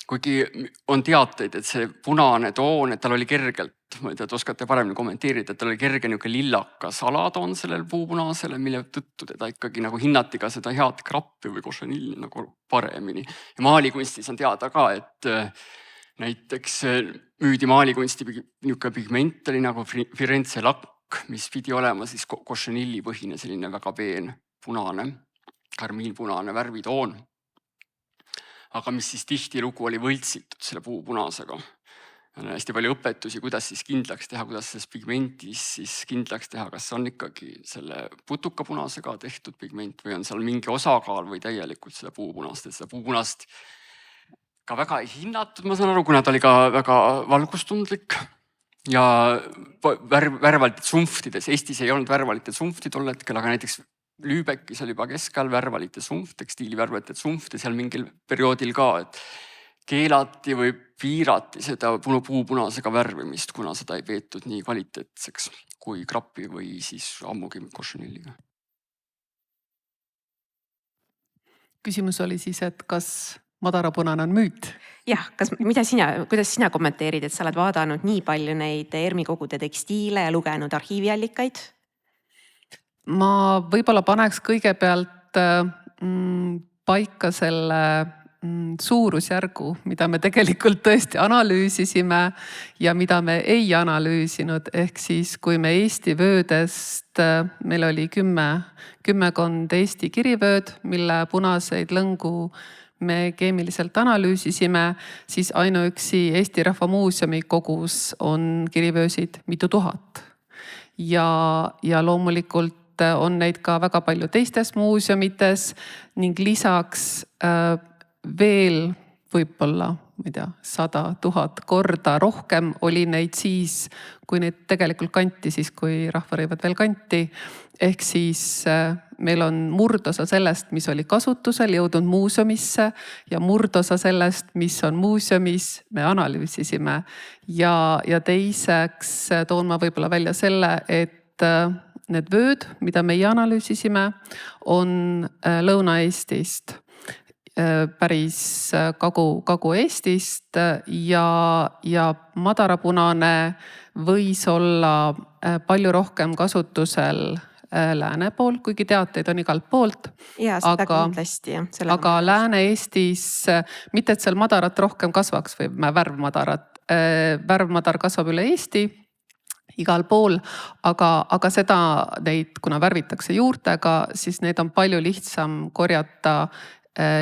S3: Kuigi on teateid, et see punane toon, et tal oli kergelt, ma ei tea, et oskate paremini kommenteerida, et tal oli kerge niisugune lillakas alatoon sellel puupunasele, mille tõttu teda ikkagi nagu hinnati ka seda head krappi või cochineal'i nagu paremini. Ja maalikunstis on teada ka, et näiteks müüdi maalikunsti niisugune pigment oli nagu Firenze lakk, mis pidi olema siis cochineal'i põhine selline väga peen punane, karmiinpunane värvitoon. Aga mis siis tihtilugu oli võltsitud selle puupunasega. On hästi palju õpetusi, kuidas siis kindlaks teha, kuidas selles pigmentis siis kindlaks teha, kas on ikkagi selle putukapunasega tehtud pigment või on seal mingi osakaal või täielikult selle puupunast, et seda puupunast ka väga ei hinnatud, ma saan aru, kuna ta oli ka väga valgustundlik ja värvalitel sumpftides. Eestis ei olnud värvalitel sumpfti tol hetkel, aga näiteks Lübeckis oli juba keskajal värvalite sumpf, tekstiilivärvalite sumpf ja seal mingil perioodil ka, et keelati või piirati seda puupunasega värvimist, kuna seda ei peetud nii kvaliteetseks kui krapi või siis ammugi cochineal'iga.
S2: Küsimus oli siis, et kas madarapunane on müüt?
S1: Jah, kuidas sina kommenteerid, et sa oled vaadanud nii palju neid ERMi kogude tekstiile ja lugenud arhiiviallikaid?
S2: Ma võib-olla paneks kõigepealt paika selle suurusjärgu, mida me tegelikult tõesti analüüsisime ja mida me ei analüüsinud. Ehk siis, kui me Eesti vöödest, meil oli kümmekond Eesti kirivööd, mille punaseid lõngu me keemiliselt analüüsisime, siis ainuüksi Eesti Rahva Muuseumi kogus on kirivöösid mitu tuhat. Ja loomulikult on neid ka väga palju teistes muuseumites ning lisaks veel võib-olla, ma ei tea, 100 000 korda rohkem oli neid siis, kui neid tegelikult kanti, siis kui rahvarõivad veel kanti. Ehk siis meil on murdosa sellest, mis oli kasutusel, jõudnud muuseumisse ja murdosa sellest, mis on muuseumis, me analüüsisime. Ja teiseks toon ma võib-olla välja selle, et need vööd, mida meie analüüsisime, on Lõuna-Eestist, päris Kagu-Eestist ja madarapunane võis olla palju rohkem kasutusel lääne pool, kuigi teateid on igalt poolt.
S1: Ja seda kindlasti.
S2: Aga Lääne-Eestis, mitte et seal madarat rohkem kasvaks või värvmadarat. Värvmadar kasvab üle Eesti igal pool, aga seda neid, kuna värvitakse juurtega, siis neid on palju lihtsam korjata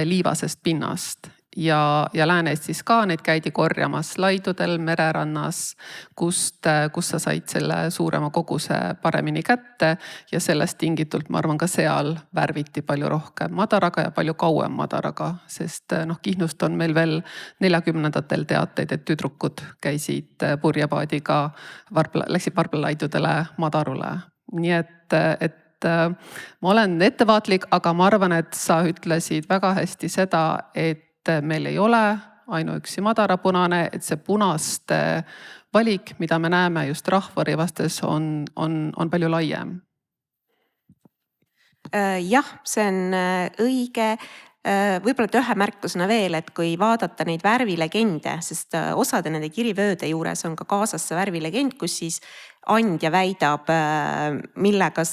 S2: liivasest pinnast. Ja Lääne-Eestis ka neid käidi korjamas laidudel, mererannas, kust sa said selle suurema koguse paremini kätte ja sellest tingitult, ma arvan, ka seal värviti palju rohkem madaraga ja palju kauem madaraga, sest Kihnust on meil veel 40ndatel teateid, et tüdrukud käisid purjepaadiga, läksid varblalaidudele madarule. Nii et ma olen ettevaatlik, aga ma arvan, et sa ütlesid väga hästi seda, et meil ei ole ainuüksi madarapunane, et see punaste valik, mida me näeme just rahvarõivastes, on palju laiem.
S1: Jah, see on õige. võib-olla ühe märkusena veel, et kui vaadata neid värvilegende, sest osade nende kirivööde juures on ka kaasas see värvilegend, kus siis andja väidab, millega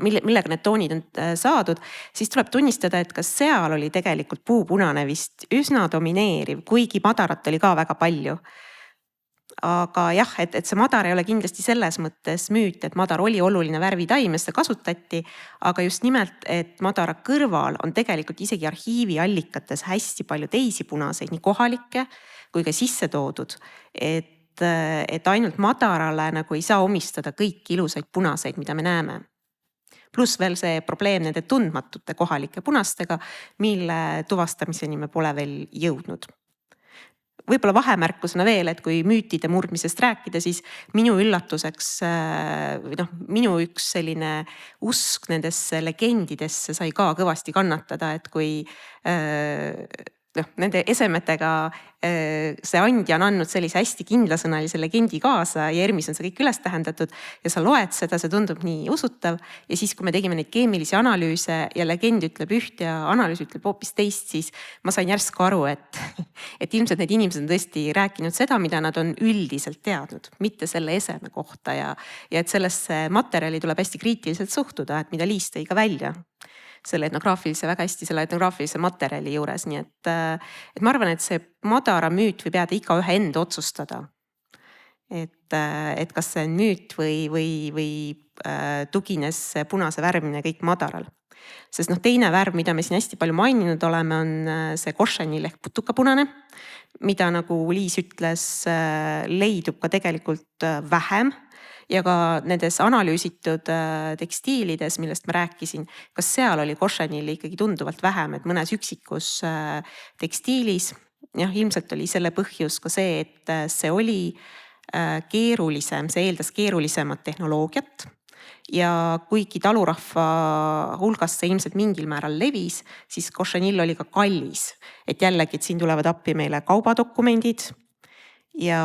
S1: millega need toonid on saadud, siis tuleb tunnistada, et ka seal oli tegelikult puupunane vist üsna domineeriv, kuigi madarat oli ka väga palju. Aga jah, et see madar ei ole kindlasti selles mõttes müüt, et madar oli oluline värvitaim ja seda kasutati, aga just nimelt, et madara kõrval on tegelikult isegi arhiiviallikates hästi palju teisi punaseid, nii kohalikke kui ka sisse toodud. Et ainult madarale nagu ei saa omistada kõiki ilusaid punaseid, mida me näeme. Pluss veel see probleem nende tundmatute kohalike punastega, mille tuvastamiseni me pole veel jõudnud. Võib-olla vahemärkusena veel, et kui müütide murdmisest rääkida, siis minu üllatuseks, minu üks selline usk nendesse legendidesse sai ka kõvasti kannatada, et kui nende esemetega see andja on andnud sellise hästi kindlasõnalise legendi kaasa ja ERM-is on see kõik üles tähendatud ja sa loed seda, see tundub nii usutav. Ja siis, kui me tegime neid keemilisi analüüse ja legend ütleb üht ja analüüs ütleb hoopis teist, siis ma sain järsku aru, et ilmselt need inimesed on tõesti rääkinud seda, mida nad on üldiselt teadnud, mitte selle eseme kohta ja et sellesse materjali tuleb hästi kriitiliselt suhtuda, et mida Liis tõi ka välja selle etnograafilise materjali juures, nii et ma arvan, et see madara müüt võib jääda igaühe enda otsustada. Et kas see on müüt või tugines punase värvimine kõik madaral. Sest teine värv, mida me siin hästi palju maininud oleme, on see košenil ehk putukapunane, mida nagu Liis ütles, leidub ka tegelikult vähem. Ja ka nendes analüüsitud tekstiilides, millest ma rääkisin, kas seal oli košenili ikkagi tunduvalt vähem, et mõnes üksikus tekstiilis. Jah, ilmselt oli selle põhjus ka see, et see oli keerulisem, see eeldas keerulisemat tehnoloogiat. Ja kuigi talurahva hulgas see ilmselt mingil määral levis, siis košenil oli ka kallis. Et jällegi, et siin tulevad appi meile kaubadokumendid ja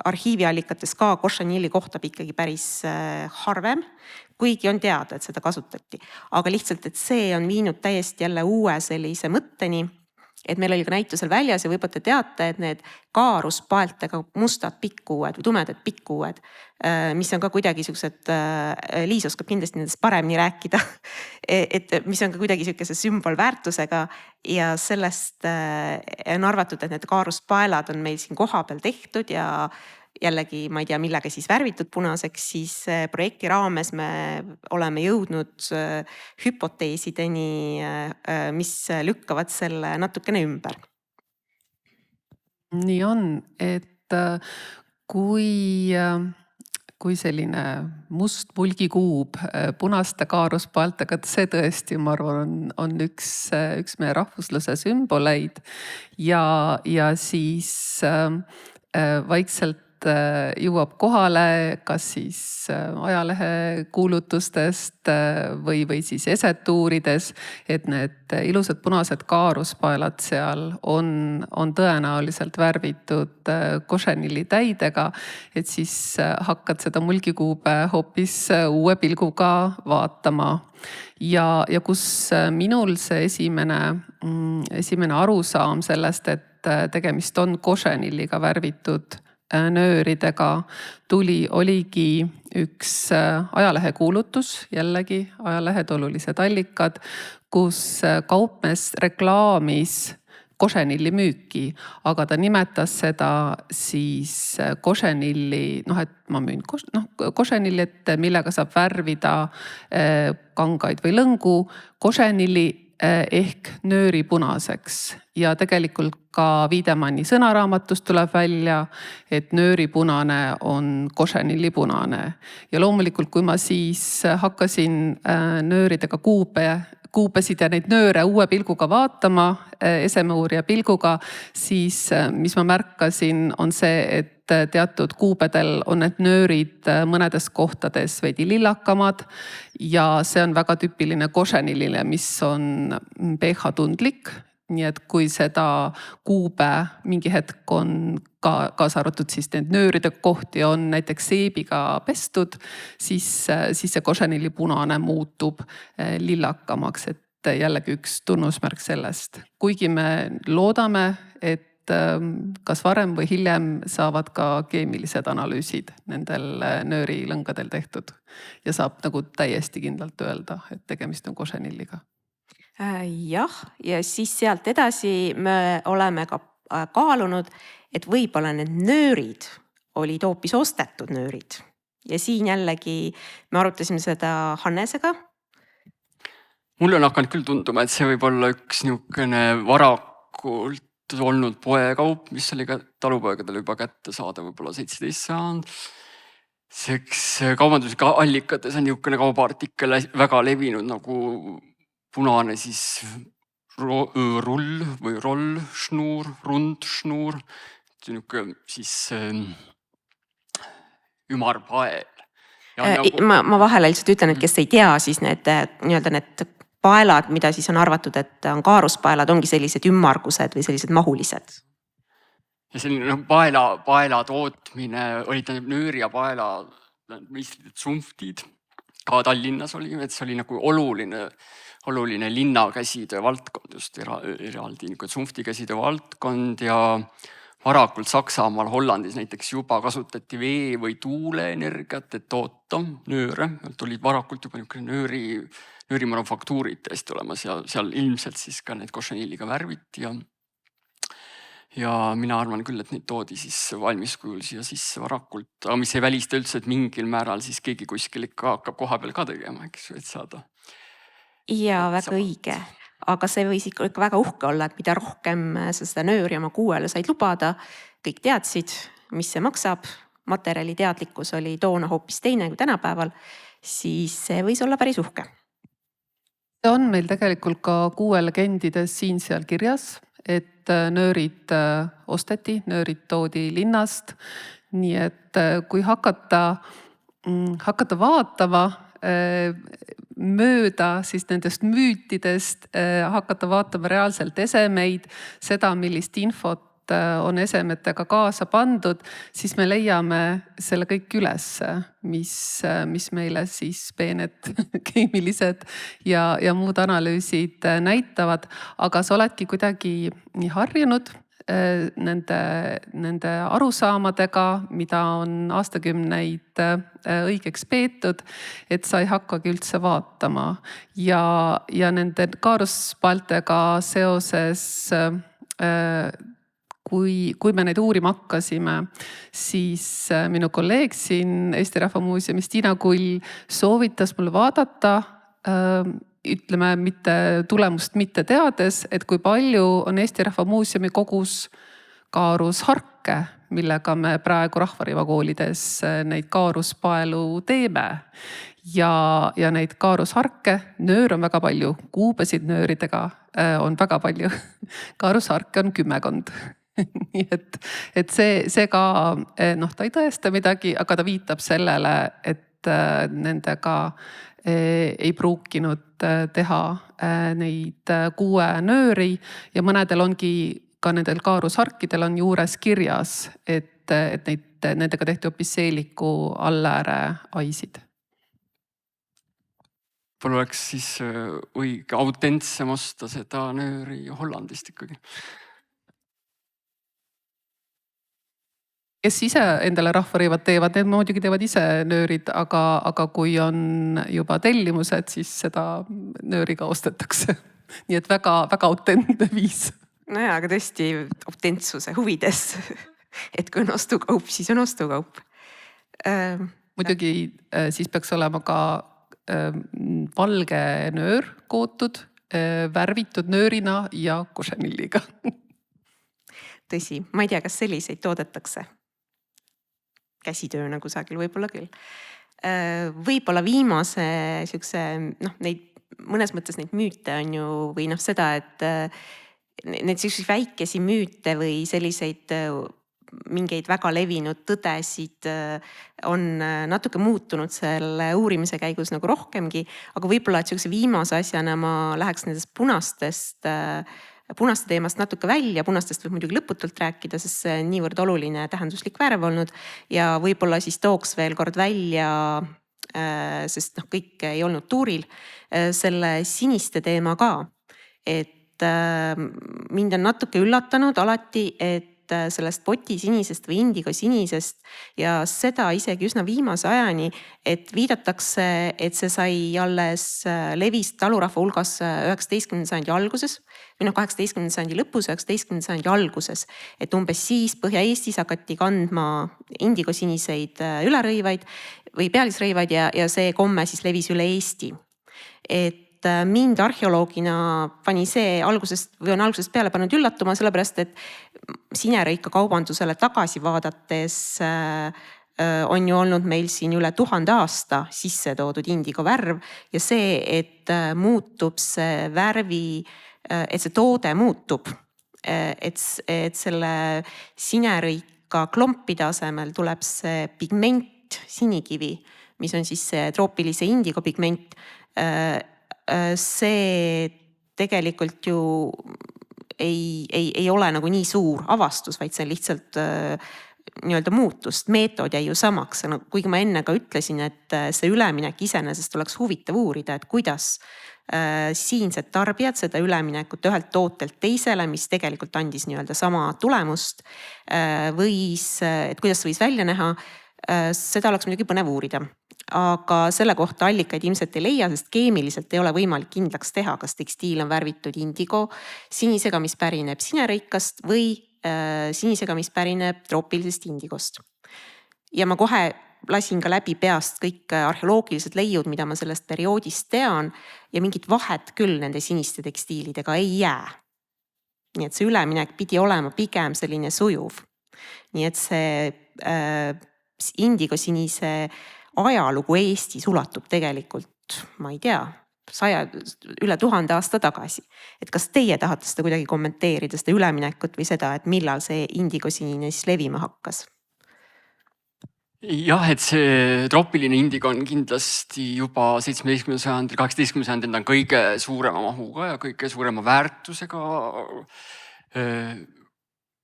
S1: arhiiviallikates ka košenili kohtab ikkagi päris harvem, kuigi on teada, et seda kasutati. Aga lihtsalt, et see on viinud täiesti jälle uue sellise mõtteni, et meil oli ka näitusel väljas ja võib-olla te teate, et need kaaruspaeltega mustad pikkuued või tumedad pikkuued, mis on ka kuidagi siuksed, Liis oskab kindlasti nendest paremini rääkida, et mis on ka kuidagi siukese sümbolväärtusega ja sellest on arvatud, et need kaaruspaelad on meil siin kohapeal tehtud ja jällegi, ma ei tea, millega siis värvitud punaseks, siis projekti raames me oleme jõudnud hüpoteesideni, mis lükkavad selle natukene ümber.
S2: Nii on, et kui selline must pulgikuub punaste kaaruspaeltega, see tõesti, ma arvan, on üks meie rahvusluse sümboleid ja siis vaikselt jõuab kohale kas siis ajalehe kuulutustest või siis esetuurides, et need ilusad punased kaaruspaelad seal on tõenäoliselt värvitud košenili täidega, et siis hakkad seda mulgikuube hoopis uue pilguga vaatama. Ja kus minul see esimene arusaam sellest, et tegemist on košeniliga värvitud nööridega oligi üks ajalehe kuulutus, jällegi ajalehed olulised allikad, kus kaupmees reklaamis košenilli müüki, aga ta nimetas seda siis košenilli, et ma müün košenilli, et millega saab värvida kangaid või lõngu, košenilli ehk nööri punaseks ja tegelikult ka Wiedemanni sõnaraamatust tuleb välja, et nööri punane on košenili punane. Ja loomulikult, kui ma siis hakkasin nööridega kuubesid ja neid nööre uue pilguga vaatama, esemeuurija pilguga, siis mis ma märkasin, on see, et teatud kuubedel on need nöörid mõnedes kohtades veidi lillakamad ja see on väga tüüpiline košenilile, mis on pH-tundlik. nii et kui seda kuube mingi hetk on kaasa arvatud siis need nööride kohti on näiteks seebiga pestud, siis see košenilli punane muutub lillakamaks, et jällegi üks tunnusmärk sellest. Kuigi me loodame, et kas varem või hiljem saavad ka keemilised analüüsid nendel nöörilõngadel tehtud ja saab nagu täiesti kindlalt öelda, et tegemist on košenilliga.
S1: Jah, ja siis sealt edasi me oleme ka kaalunud, et võib-olla need nöörid olid hoopis ostetud nöörid. Ja siin jällegi me arutasime seda Hannesega.
S3: Mulle on hakanud küll tunduma, et see võib olla üks niisugune varakult olnud poekaup, mis oli ka talupoegadele juba kätte saada võib-olla 17 sajand. Kaubandusliku allikates on niisugune kaubaartikkel väga levinud nagu punane siis rull või rollšnuur, rundšnuur, niisugune siis ümarpael.
S1: Ma vahele lihtsalt ütlen, et kes ei tea, siis need paelad, mida siis on arvatud, et on kaaruspaelad, ongi sellised ümmargused või sellised mahulised.
S3: Ja selline paela tootmine oli nööri ja paela meistrid Zunftid. Ka Tallinnas oli, et see oli nagu oluline linnakäsitöö valdkond, just eraldi Zunfti käsitöö valdkond ja varakult Saksamaal, Hollandis näiteks juba kasutati vee või tuuleenergiat, et toota nööre. Tulid varakult juba nöörimanufaktuurid tõesti olemas ja seal ilmselt siis ka need košenilliga värviti ja mina arvan küll, et neid toodi siis valmiskujul siia sisse varakult, aga mis ei välista üldse, et mingil määral siis keegi kuskil ikka hakkab koha peal ka tegema, eks ju, et saada.
S1: Ja väga õige, aga see võis ikka väga uhke olla, et mida rohkem sa seda nööri oma kuuele said lubada, kõik teadsid, mis see maksab, materjali teadlikkus oli toona hoopis teine kui tänapäeval, siis see võis olla päris uhke.
S2: See on meil tegelikult ka kuue legendides siin-seal kirjas, et nöörid osteti, nöörid toodi linnast. Nii et kui hakata vaatama mööda siis nendest müütidest, hakata vaatama reaalselt esemeid, seda, millist infot on esemetega kaasa pandud, siis me leiame selle kõik üles, mis meile siis peened keemilised ja muud analüüsid näitavad. Aga sa oledki kuidagi nii harjunud nende arusaamadega, mida on aastakümneid õigeks peetud, et sa ei hakkagi üldse vaatama. Ja nende kaaruspaeltega seoses kui me neid uurima hakkasime, siis minu kolleeg siin Eesti Rahva Muuseumis, Tiina Kull, soovitas mulle vaadata, ütleme tulemust mitte teades, et kui palju on Eesti Rahva Muuseumi kogus kaarusharke, millega me praegu rahvarivakoolides neid kaaruspaelu teeme. Ja neid kaarusharke, nöör on väga palju, kuubesid nööridega on väga palju, kaarusharke on 10. Nii et see ka, ta ei tõesta midagi, aga ta viitab sellele, et nendega ei pruukinud teha neid kuue nööri ja mõnedel ongi ka nendel kaarusharkidel on juures kirjas, et nendega tehti hoopis seeliku allääre aisid.
S3: Võib-olla oleks siis õige autentsem osta seda nööri Hollandist ikkagi.
S2: Kes ise endale rahvariivad teevad, need muidugi teevad ise nöörid, aga kui on juba tellimused, siis seda nööriga ostetakse. Nii et väga autentne viis.
S1: Nojah, aga tõesti autentsuse huvides, et kui on ostukaup, siis on ostukaup.
S2: Muidugi siis peaks olema ka valge nöör kootud, värvitud nöörina ja košenilliga.
S1: Tõsi, ma ei tea, kas selliseid toodetakse. Käsitööna kusagil, võib-olla küll. Võib-olla viimase mõnes mõttes neid müüte on ju, või seda, et need väikesi müüte või selliseid mingeid väga levinud tõdesid on natuke muutunud selle uurimise käigus nagu rohkemgi, aga võib-olla, et viimase asjana ma läheks nendest punastest punaste teemast natuke välja, punastest võib muidugi lõputult rääkida, sest see on niivõrd oluline tähenduslik värv olnud ja võib-olla siis tooks veel kord välja, sest kõik ei olnud tuuril, selle siniste teema ka. Et mind on natuke üllatanud alati, et sellest poti sinisest või indigo sinisest ja seda isegi üsna viimase ajani, et viidatakse, et see sai alles levis talurahva hulgas 19. sajandi alguses või 18. sajandi lõpus, 19. sajandi alguses. Et umbes siis Põhja-Eestis hakati kandma indigo siniseid ülerõivaid või pealisrõivaid ja see komme siis levis üle Eesti. Et mind arheoloogina pani see algusest või on algusest peale pannud üllatuma, sellepärast et sinerõika kaubandusele tagasi vaadates on ju olnud meil siin üle 1000 aasta sisse toodud indigo värv ja see, et muutub see värvi, et see toode muutub, et selle sinerõika klompide asemel tuleb see pigment, sinikivi, mis on siis see troopilise indigo pigment, see tegelikult ju ei ole nagu nii suur avastus, vaid see on lihtsalt nii-öelda muutust, meetod jäi ju samaks. Kuigi ma enne ka ütlesin, et see üleminek iseenesest oleks huvitav uurida, et kuidas siinsed tarbijad seda üleminekut ühelt tootelt teisele, mis tegelikult andis nii-öelda sama tulemust, et kuidas see võis välja näha, seda oleks muidugi põnev uurida. Aga selle kohta allikaid ilmselt ei leia, sest keemiliselt ei ole võimalik kindlaks teha, kas tekstiil on värvitud indigo sinisega, mis pärineb sinerõikast või sinisega, mis pärineb troopilisest indigost. Ja ma kohe lasin ka läbi peast kõik arheoloogilised leiud, mida ma sellest perioodist tean ja mingit vahet küll nende siniste tekstiilidega ei jää. Nii et see üleminek pidi olema pigem selline sujuv. Nii et see indigo sinise ajalugu Eestis ulatub tegelikult, ma ei tea, üle 1000 aasta tagasi. Et kas teie tahate seda kuidagi kommenteerida, seda üleminekut või seda, et millal see indigo sinine siis levima hakkas?
S3: Jah, et see troopiline indigo on kindlasti juba 17. sajandil, 18. sajandil on kõige suurema mahuga ja kõige suurema väärtusega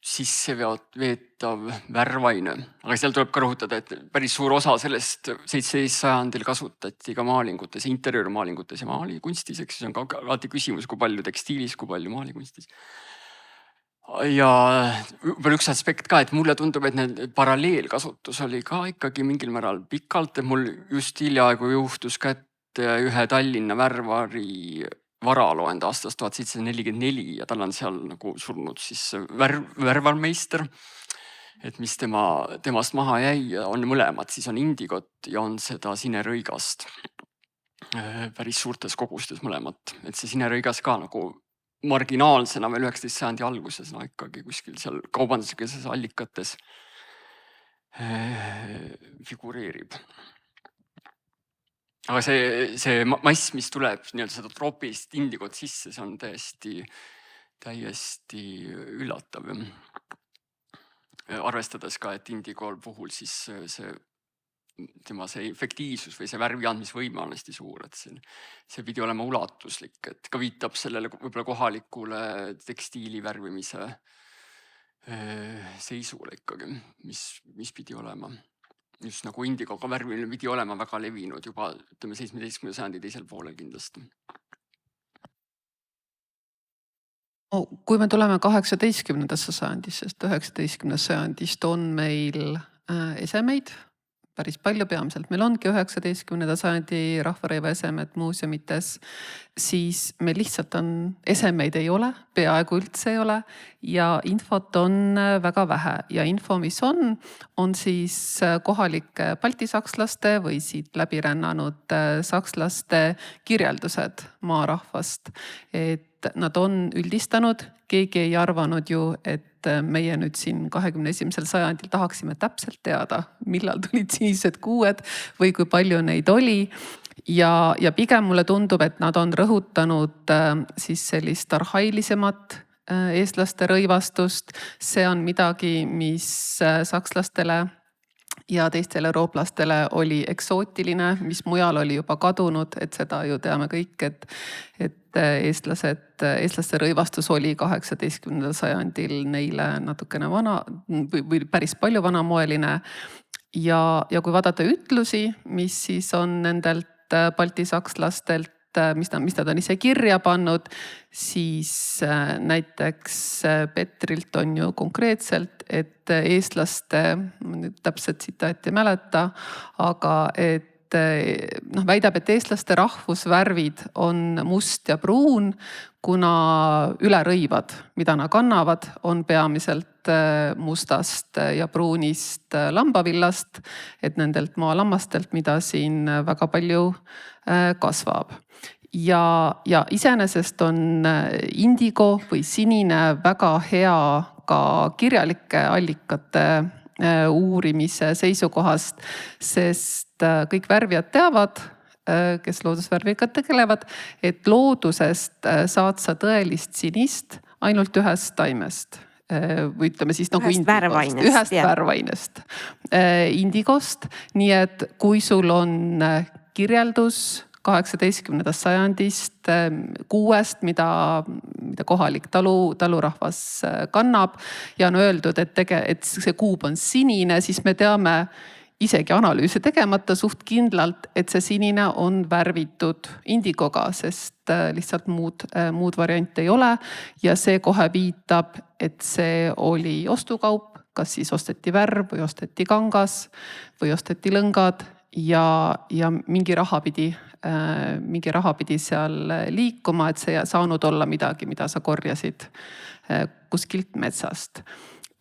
S3: sisseveetav värvaine. Aga seal tuleb ka rõhutada, et päris suur osa sellest 17. sajandil kasutati ka maalingutes, interjöörmaalingutes ja maalikunstis, eks siis on ka alati küsimus, kui palju tekstiilis, kui palju maalikunstis. Ja võib-olla üks aspekt ka, et mulle tundub, et need paralleelkasutus oli ka ikkagi mingil määral pikalt, et mul just hiljaaegu juhtus kätte ühe Tallinna värvari varaloend aastast 1744 ja tal on seal nagu surnud siis värvarmeister, et mis temast maha jäi, on mõlemad, siis on indigot ja on seda sinerõigast päris suurtes kogustes mõlemat, et see sinerõigas ka nagu marginaalsena veel 19. sajandi alguses, ikkagi kuskil seal kaubanduslikes allikates figureerib. Aga see mass, mis tuleb nii-öelda seda troopilist indigot sisse, see on täiesti üllatav. Arvestades ka, et indigol puhul siis tema see efektiivsus või see värvi andmisvõime on hästi suur, et see pidi olema ulatuslik, et ka viitab sellele võib-olla kohalikule tekstiili värvimise seisule ikkagi, mis pidi olema. Just nagu indigoga värvimine pidi olema väga levinud juba 17. sajandi teisel poolel kindlasti.
S2: Kui me tuleme 18. sajandist, sest 19. sajandist on meil esemeid päris palju, peamiselt meil ongi 19. sajandi rahvarõiva esemed muuseumites, siis meil lihtsalt on esemeid ei ole, peaaegu üldse ei ole ja infot on väga vähe ja info, mis on siis kohalike baltisakslaste või siit läbi rännanud sakslaste kirjeldused maarahvast, et nad on üldistanud, keegi ei arvanud ju, et meie nüüd siin 21. sajandil tahaksime täpselt teada, millal tulid sinised kuued või kui palju neid oli. Ja pigem mulle tundub, et nad on rõhutanud siis sellist arhailisemat eestlaste rõivastust. See on midagi, mis sakslastele ja teistele eurooplastele oli eksootiline, mis mujal oli juba kadunud, et seda ju teame kõik, et eestlaste rõivastus oli 18. sajandil neile natukene vana või päris palju vanamoeline. Ja kui vaadata ütlusi, mis siis on nendelt baltisakslastelt, mis nad on ise kirja pannud, siis näiteks Petrilt on ju konkreetselt, et eestlaste, täpselt tsitaati ei mäleta, aga et väidab, et eestlaste rahvusvärvid on must ja pruun, kuna ülerõivad, mida nad kannavad, on peamiselt mustast ja pruunist lambavillast, et nendelt maalammastelt, mida siin väga palju kasvab. Ja iseenesest on indigo või sinine väga hea ka kirjalike allikate uurimise seisukohast, sest kõik värvijad teavad, kes loodusvärviga tegelevad, et loodusest saad sa tõelist sinist ainult ühest taimest. Või ütleme siis nagu ühest värvainest, indigost. Nii et kui sul on kirjeldus 18. sajandist kuuest, mida kohalik talurahvas kannab ja on öeldud, et see kuub on sinine, siis me teame isegi analüüse tegemata suht kindlalt, et see sinine on värvitud indigoga, sest lihtsalt muud varianti ei ole. Ja see kohe viitab, et see oli ostukaup, kas siis osteti värv või osteti kangas või osteti lõngad ja mingi raha pidi seal liikuma, et see ei saanud olla midagi, mida sa korjasid kuskilt metsast.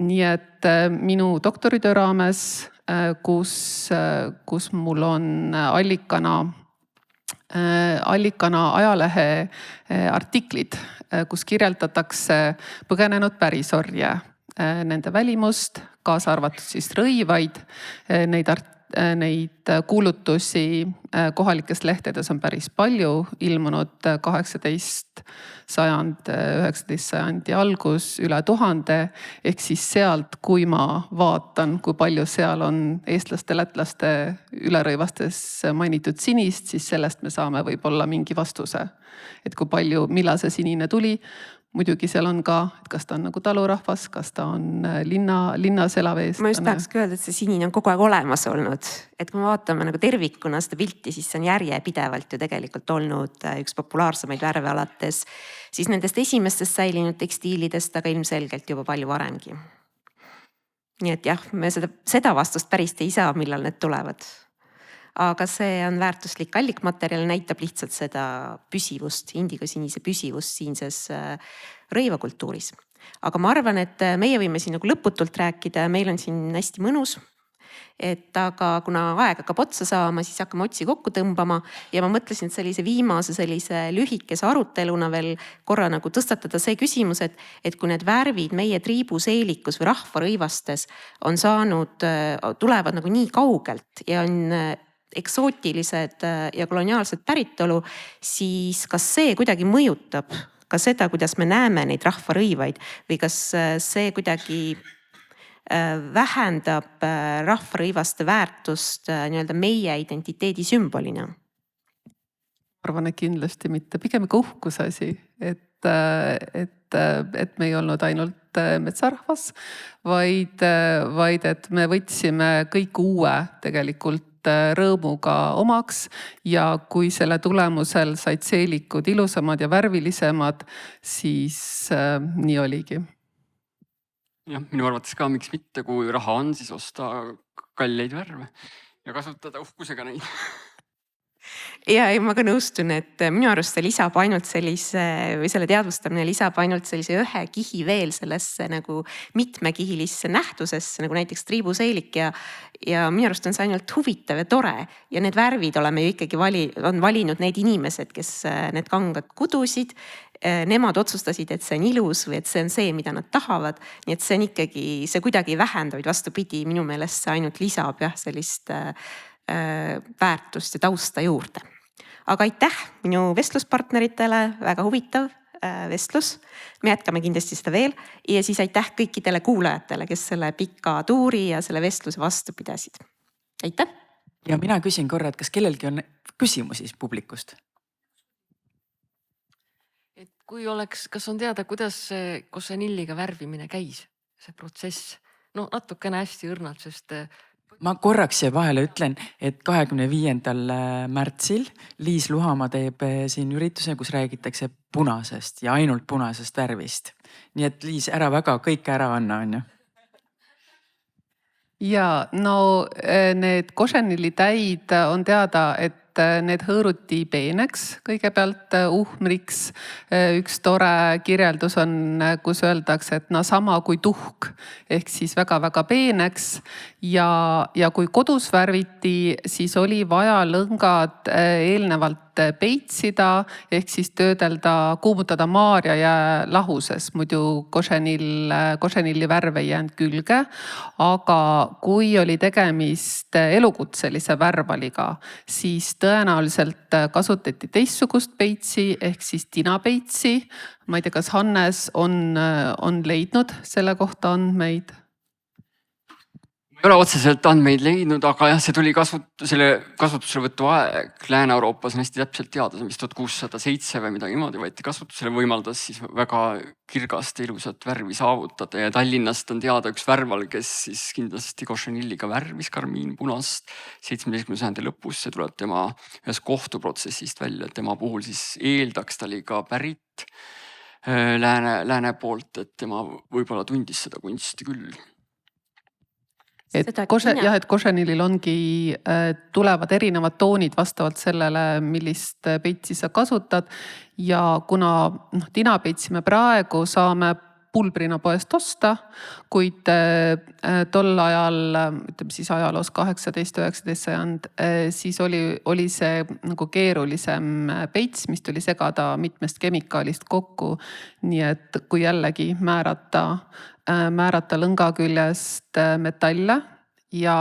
S2: Nii et minu doktoritöö raames, kus mul on allikana ajalehe artiklid, kus kirjeldatakse põgenenud pärisorje, nende välimust, kaasa arvatud siis rõivaid, neid kuulutusi kohalikes lehtedes on päris palju ilmunud 18. sajand, 19. sajandi algus üle 1000. Ehk siis sealt, kui ma vaatan, kui palju seal on eestlaste, lätlaste ülerõivastes mainitud sinist, siis sellest me saame võib-olla mingi vastuse. Et kui palju, millal see sinine tuli. Muidugi seal on ka, et kas ta on nagu talurahvas, kas ta on linnas elav eestlane.
S1: Ma just tahakski öelda, et see sinine on kogu aeg olemas olnud. Et kui me vaatame nagu tervikuna seda pilti, siis see on järjepidevalt ju tegelikult olnud üks populaarsemaid värve alates siis nendest esimestest säilinud tekstiilidest, aga ilmselgelt juba palju varemgi. Nii et jah, me seda vastust päris ei saa, millal need tulevad. Aga see on väärtuslik allikmaterjal, näitab lihtsalt seda püsivust, indigosinise püsivust siinses rõivakultuuris. Aga ma arvan, et meie võime siin nagu lõputult rääkida, meil on siin hästi mõnus. Aga kuna aeg hakkab otsa saama, siis hakkame otsi kokku tõmbama ja ma mõtlesin, et sellise viimase lühikese aruteluna veel korra nagu tõstatada see küsimus, et kui need värvid meie triibuseelikus või rahvarõivastes on saanud, tulevad nagu nii kaugelt ja on eksootilised ja koloniaalsed päritolu, siis kas see kuidagi mõjutab ka seda, kuidas me näeme neid rahvarõivaid või kas see kuidagi vähendab rahvarõivaste väärtust nii-öelda meie identiteedi sümbolina?
S2: Ma arvan, et kindlasti mitte, pigem ka uhkuse asi, et me ei olnud ainult metsarahvas, vaid et me võtsime kõik uue tegelikult rõõmuga omaks ja kui selle tulemusel said seelikud ilusamad ja värvilisemad, siis nii oligi.
S3: Jah, minu arvates ka, miks mitte, kui raha on, siis osta kalleid värve ja kasutada uhkusega neid.
S1: Ja ma ka nõustun, et minu arust see lisab ainult sellise või selle teadvustamine lisab ainult sellise ühe kihi veel sellesse nagu mitmekihilisse nähtusesse, nagu näiteks triibuseelik ja minu arust on see ainult huvitav ja tore ja need värvid oleme ju ikkagi valinud need inimesed, kes need kangad kudusid. Nemad otsustasid, et see on ilus või et see on see, mida nad tahavad. Nii et see on ikkagi, see kuidagi vähendab, vastupidi, minu meelest see ainult lisab jah sellist väärtust ja tausta juurde. Aga aitäh minu vestluspartneritele, väga huvitav vestlus. me jätkame kindlasti seda veel ja siis aitäh kõikidele kuulajatele, kes selle pika tuuri ja selle vestluse vastu pidasid. Aitäh!
S4: Ja mina küsin korra, et kas kellelgi on küsimusi publikust?
S5: Et kui oleks, kas on teada, kuidas see kosanilliga värvimine käis, see protsess? No natukene hästi õrnalt, sest
S4: Ma korraks siia vahele ütlen, et 25. märtsil Liis Luhamaa teeb siin ürituse, kus räägitakse punasest ja ainult punasest värvist. Nii et Liis, ära väga kõike ära anna, on ju?
S2: Ja no need košenillitäid on teada, et need hõõruti peeneks, kõigepealt uhmriks. Üks tore kirjeldus on, kus öeldakse, et no sama kui tuhk ehk siis väga-väga peeneks. Ja kui kodus värviti, siis oli vaja lõngad eelnevalt peitsida ehk siis töödelda, kuumutada maarjajää lahuses, muidu košenilli värv ei jäänud külge. Aga kui oli tegemist elukutselise värvaliga, siis tõenäoliselt kasutati teistsugust peitsi ehk siis tinapeitsi. Ma ei tea, kas Hannes on leidnud selle kohta andmeid?
S3: ei ole otseselt andmeid leidnud, aga jah, see tuli selle kasutuselevõtu aeg Lääne-Euroopas on hästi täpselt teada, see on vist 1607 või midagi niimoodi võeti kasutusele, võimaldas siis väga kirgast ja ilusat värvi saavutada. Ja Tallinnast on teada üks värval, kes siis kindlasti košenilliga värvis karmiinpunast 17. sajandi lõpus. See tuleb tema ühest kohtuprotsessist välja, et tema puhul siis eeldaks, ta oli ka pärit lääne poolt, et tema võib-olla tundis seda kunsti küll.
S2: Et košenillil ongi, tulevad erinevad toonid vastavalt sellele, millist peitsi sa kasutad. Ja kuna tinapeitsi me praegu saame pulbrina poest osta, kuid tol ajal, ütleme siis ajaloos 18-19 sajand, siis oli see nagu keerulisem peits, mis tuli segada mitmest kemikaalist kokku. Nii et kui jällegi määrata lõnga küljest metalle ja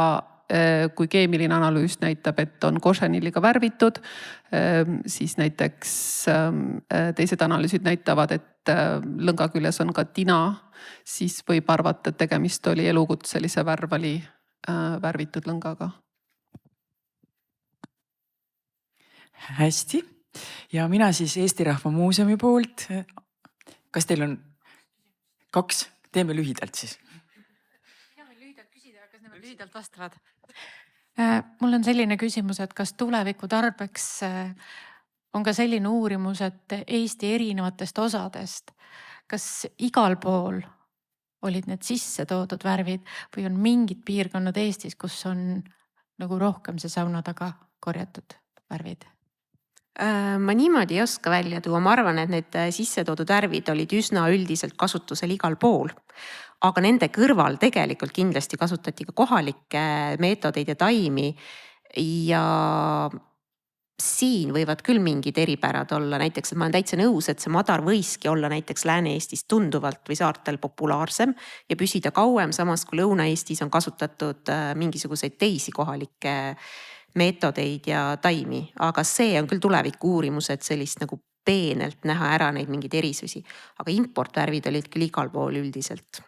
S2: kui keemiline analüüs näitab, et on košenilliga värvitud, siis näiteks teised analüüsid näitavad, et lõnga küljes on ka tina, siis võib arvata, et tegemist oli elukutselise värvali värvitud lõngaga.
S4: Hästi. Ja mina siis Eesti Rahva Muuseumi poolt. Kas teil on 2? Teeme lühidalt siis.
S6: Mina võin lühidalt küsida, kas nemad lühidalt vastavad? Mul on selline küsimus, et kas tuleviku tarbeks on ka selline uurimus, et Eesti erinevatest osadest, kas igal pool olid need sisse toodud värvid või on mingid piirkonnad Eestis, kus on nagu rohkem see sauna taga korjatud värvid?
S1: Ma niimoodi ei oska välja tuua, ma arvan, et need sisse toodud värvid olid üsna üldiselt kasutusel igal pool. Aga nende kõrval tegelikult kindlasti kasutati ka kohalikke meetodeid ja taimi ja siin võivad küll mingid eripärad olla. Näiteks, et ma olen täitsa nõus, et see madar võiski olla näiteks Lääne-Eestis tunduvalt või saartel populaarsem ja püsida kauem, samas kui Lõuna-Eestis on kasutatud mingisuguseid teisi kohalikke meetodeid ja taimi. Aga see on küll tuleviku uurimus, et sellist nagu peenelt näha ära neid mingeid erisusi. Aga importvärvid olid küll igal pool üldiselt.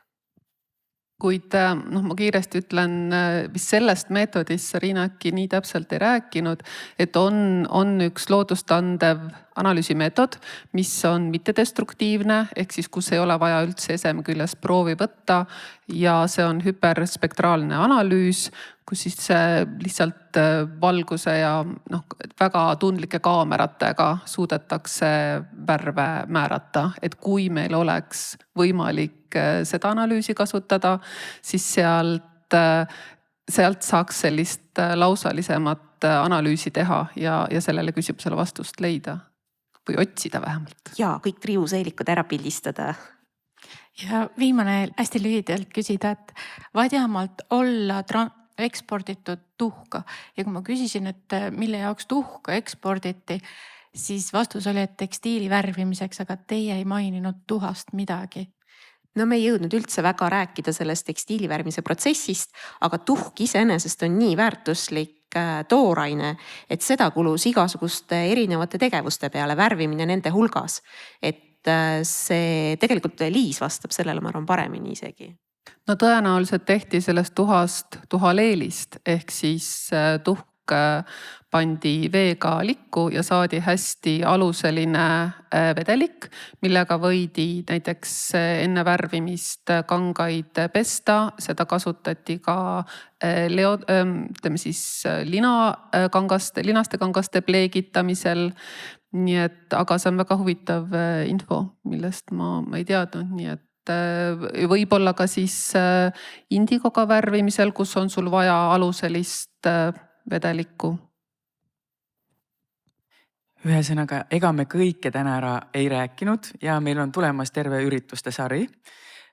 S2: Kuid ma kiiresti ütlen, mis sellest meetodist Riina äkki nii täpselt ei rääkinud, et on üks loodustandev analüüsimeetod, mis on mittedestruktiivne, ehk siis kus ei ole vaja üldse eseme küljest proovi võtta ja see on hüperspektraalne analüüs, kus siis lihtsalt valguse ja väga tundlike kaameratega suudetakse värve määrata. Et kui meil oleks võimalik seda analüüsi kasutada, siis sealt saaks sellist lausalisemat analüüsi teha ja sellele küsimusele vastust leida või otsida vähemalt.
S1: Ja kõik triuseelikud ära pildistada.
S6: Ja viimane hästi lühidalt küsida, et Vadjamaalt olla eksporditud tuhka ja kui ma küsisin, et mille jaoks tuhka eksporditi, siis vastus oli, et tekstiili värvimiseks, aga teie ei maininud tuhast midagi.
S1: No me ei jõudnud üldse väga rääkida sellest tekstiilivärvimise protsessist, aga tuhk iseenesest on nii väärtuslik tooraine, et seda kulus igasuguste erinevate tegevuste peale, värvimine nende hulgas. Et et see tegelikult Liis vastab sellele, ma arvan, paremini isegi.
S2: no tõenäoliselt tehti sellest tuhast tuhaleelist ehk siis tuhk pandi veega likku ja saadi hästi aluseline vedelik, millega võidi näiteks enne värvimist kangaid pesta, seda kasutati ka ütleme siis linaste kangaste pleegitamisel. nii et, aga see on väga huvitav info, millest ma ei teadnud, nii et võib-olla ka siis indigoga värvimisel, kus on sul vaja aluselist vedelikku.
S4: Ühesõnaga, ega me kõike täna ära ei rääkinud ja meil on tulemas terve ürituste sari.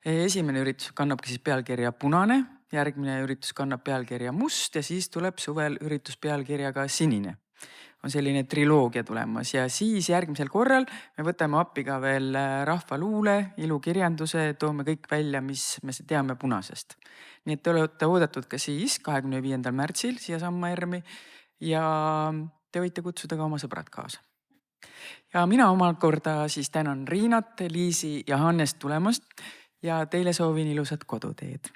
S4: Esimene üritus kannabki siis pealkirja Punane, järgmine üritus kannab pealkirja Must ja siis tuleb suvel üritus pealkirjaga Sinine. On selline triloogia tulemas ja siis järgmisel korral me võtame appi ka veel rahvaluule, ilukirjanduse, toome kõik välja, mis me teame Punasest. Nii et te olete oodatud ka siis 25. märtsil siia samma ERM-i ja te võite kutsuda ka oma sõbrad kaasa. Ja mina omalt korda siis tänan Riinat, Liisi ja Hannest tulemast ja teile soovin ilusat koduteed.